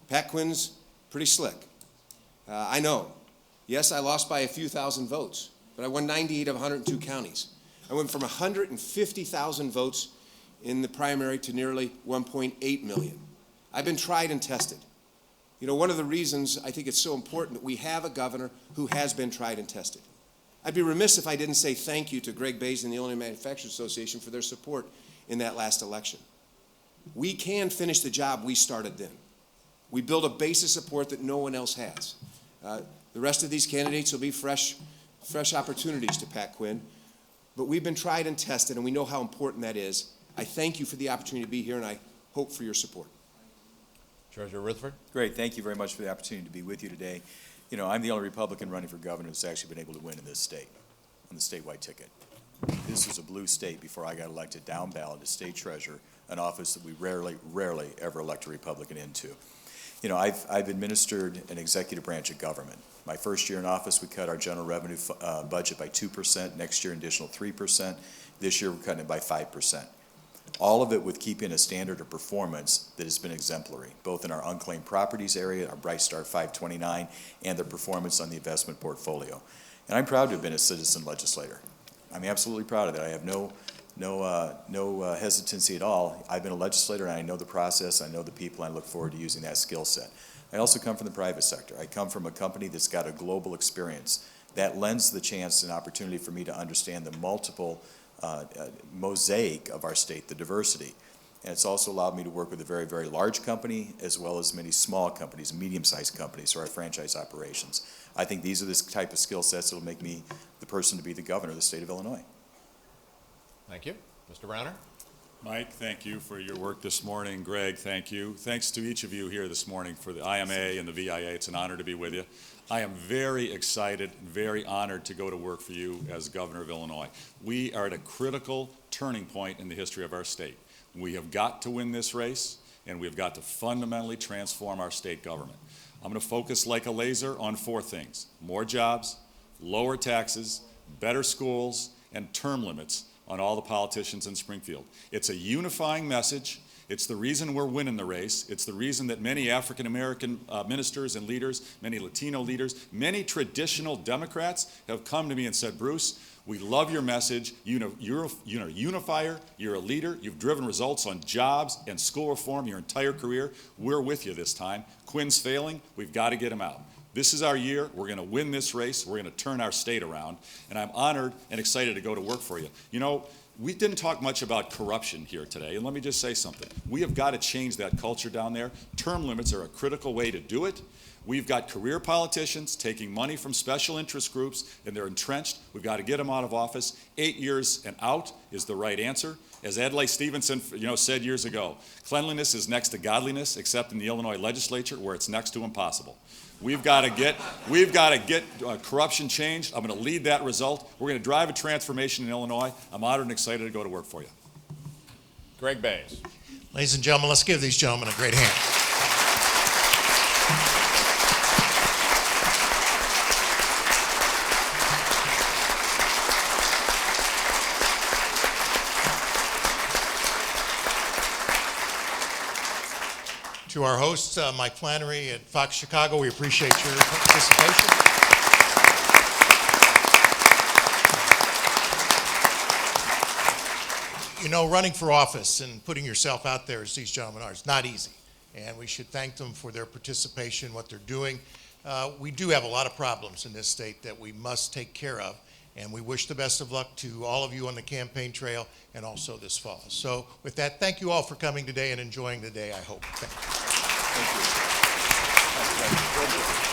Pat Quinn's pretty slick. I know. Yes, I lost by a few thousand votes, but I won 98 of 102 counties. I went from 150,000 votes in the primary to nearly 1.8 million. I've been tried and tested. You know, one of the reasons I think it's so important that we have a governor who has been tried and tested. I'd be remiss if I didn't say thank you to Greg Bays and the Illinois Manufacturers Association for their support in that last election. We can finish the job we started then. We build a base of support that no one else has. The rest of these candidates will be fresh opportunities to Pat Quinn, but we've been tried and tested, and we know how important that is. I thank you for the opportunity to be here, and I hope for your support. Treasurer Rutherford? Great, thank you very much for the opportunity to be with you today. You know, I'm the only Republican running for governor that's actually been able to win in this state, on the statewide ticket. This was a blue state before I got elected down ballot as state treasurer, an office that we rarely ever elect a Republican into. You know, I've administered an executive branch of government. My first year in office, we cut our general revenue budget by 2%, next year an additional 3%, this year we're cutting it by 5%. All of it with keeping a standard of performance that has been exemplary, both in our unclaimed properties area, our Bright Star 529, and the performance on the investment portfolio. And I'm proud to have been a citizen legislator. I'm absolutely proud of that. I have no hesitancy at all. I've been a legislator and I know the process, I know the people, and I look forward to using that skill set. I also come from the private sector. I come from a company that's got a global experience. That lends the chance and opportunity for me to understand the multiple mosaic of our state, the diversity. And it's also allowed me to work with a very large company as well as many small companies, medium-sized companies, or our franchise operations. I think these are the type of skill sets that will make me the person to be the governor of the state of Illinois. Thank you. Mr. Browner? Mike, thank you for your work this morning. Greg, thank you. Thanks to each of you here this morning for the IMA and the VIA. It's an honor to be with you. I am very excited and very honored to go to work for you as governor of Illinois. We are at a critical turning point in the history of our state. We have got to win this race, and we've got to fundamentally transform our state government. I'm going to focus like a laser on 4 things: more jobs, lower taxes, better schools, and term limits on all the politicians in Springfield. It's a unifying message. It's the reason we're winning the race. It's the reason that many African-American ministers and leaders, many Latino leaders, many traditional Democrats have come to me and said, Bruce, we love your message. You're a unifier. You're a leader. You've driven results on jobs and school reform your entire career. We're with you this time. Quinn's failing. We've got to get him out. This is our year. We're going to win this race. We're going to turn our state around. And I'm honored and excited to go to work for you. You know, we didn't talk much about corruption here today. And let me just say something. We have got to change that culture down there. Term limits are a critical way to do it. We've got career politicians taking money from special interest groups, and they're entrenched. We've got to get them out of office. 8 years and out is the right answer. As Adlai Stevenson, said years ago, cleanliness is next to godliness, except in the Illinois legislature, where it's next to impossible. We've got to get corruption changed. I'm going to lead that result. We're going to drive a transformation in Illinois. I'm honored and excited to go to work for you. Greg Bays. Ladies and gentlemen, let's give these gentlemen a great hand. To our hosts, Mike Flannery at Fox Chicago, we appreciate your participation. You know, running for office and putting yourself out there, as these gentlemen are, is not easy. And we should thank them for their participation, what they're doing. We do have a lot of problems in this state that we must take care of. And we wish the best of luck to all of you on the campaign trail and also this fall. So with that, thank you all for coming today and enjoying the day, I hope. Thank you. Thank you.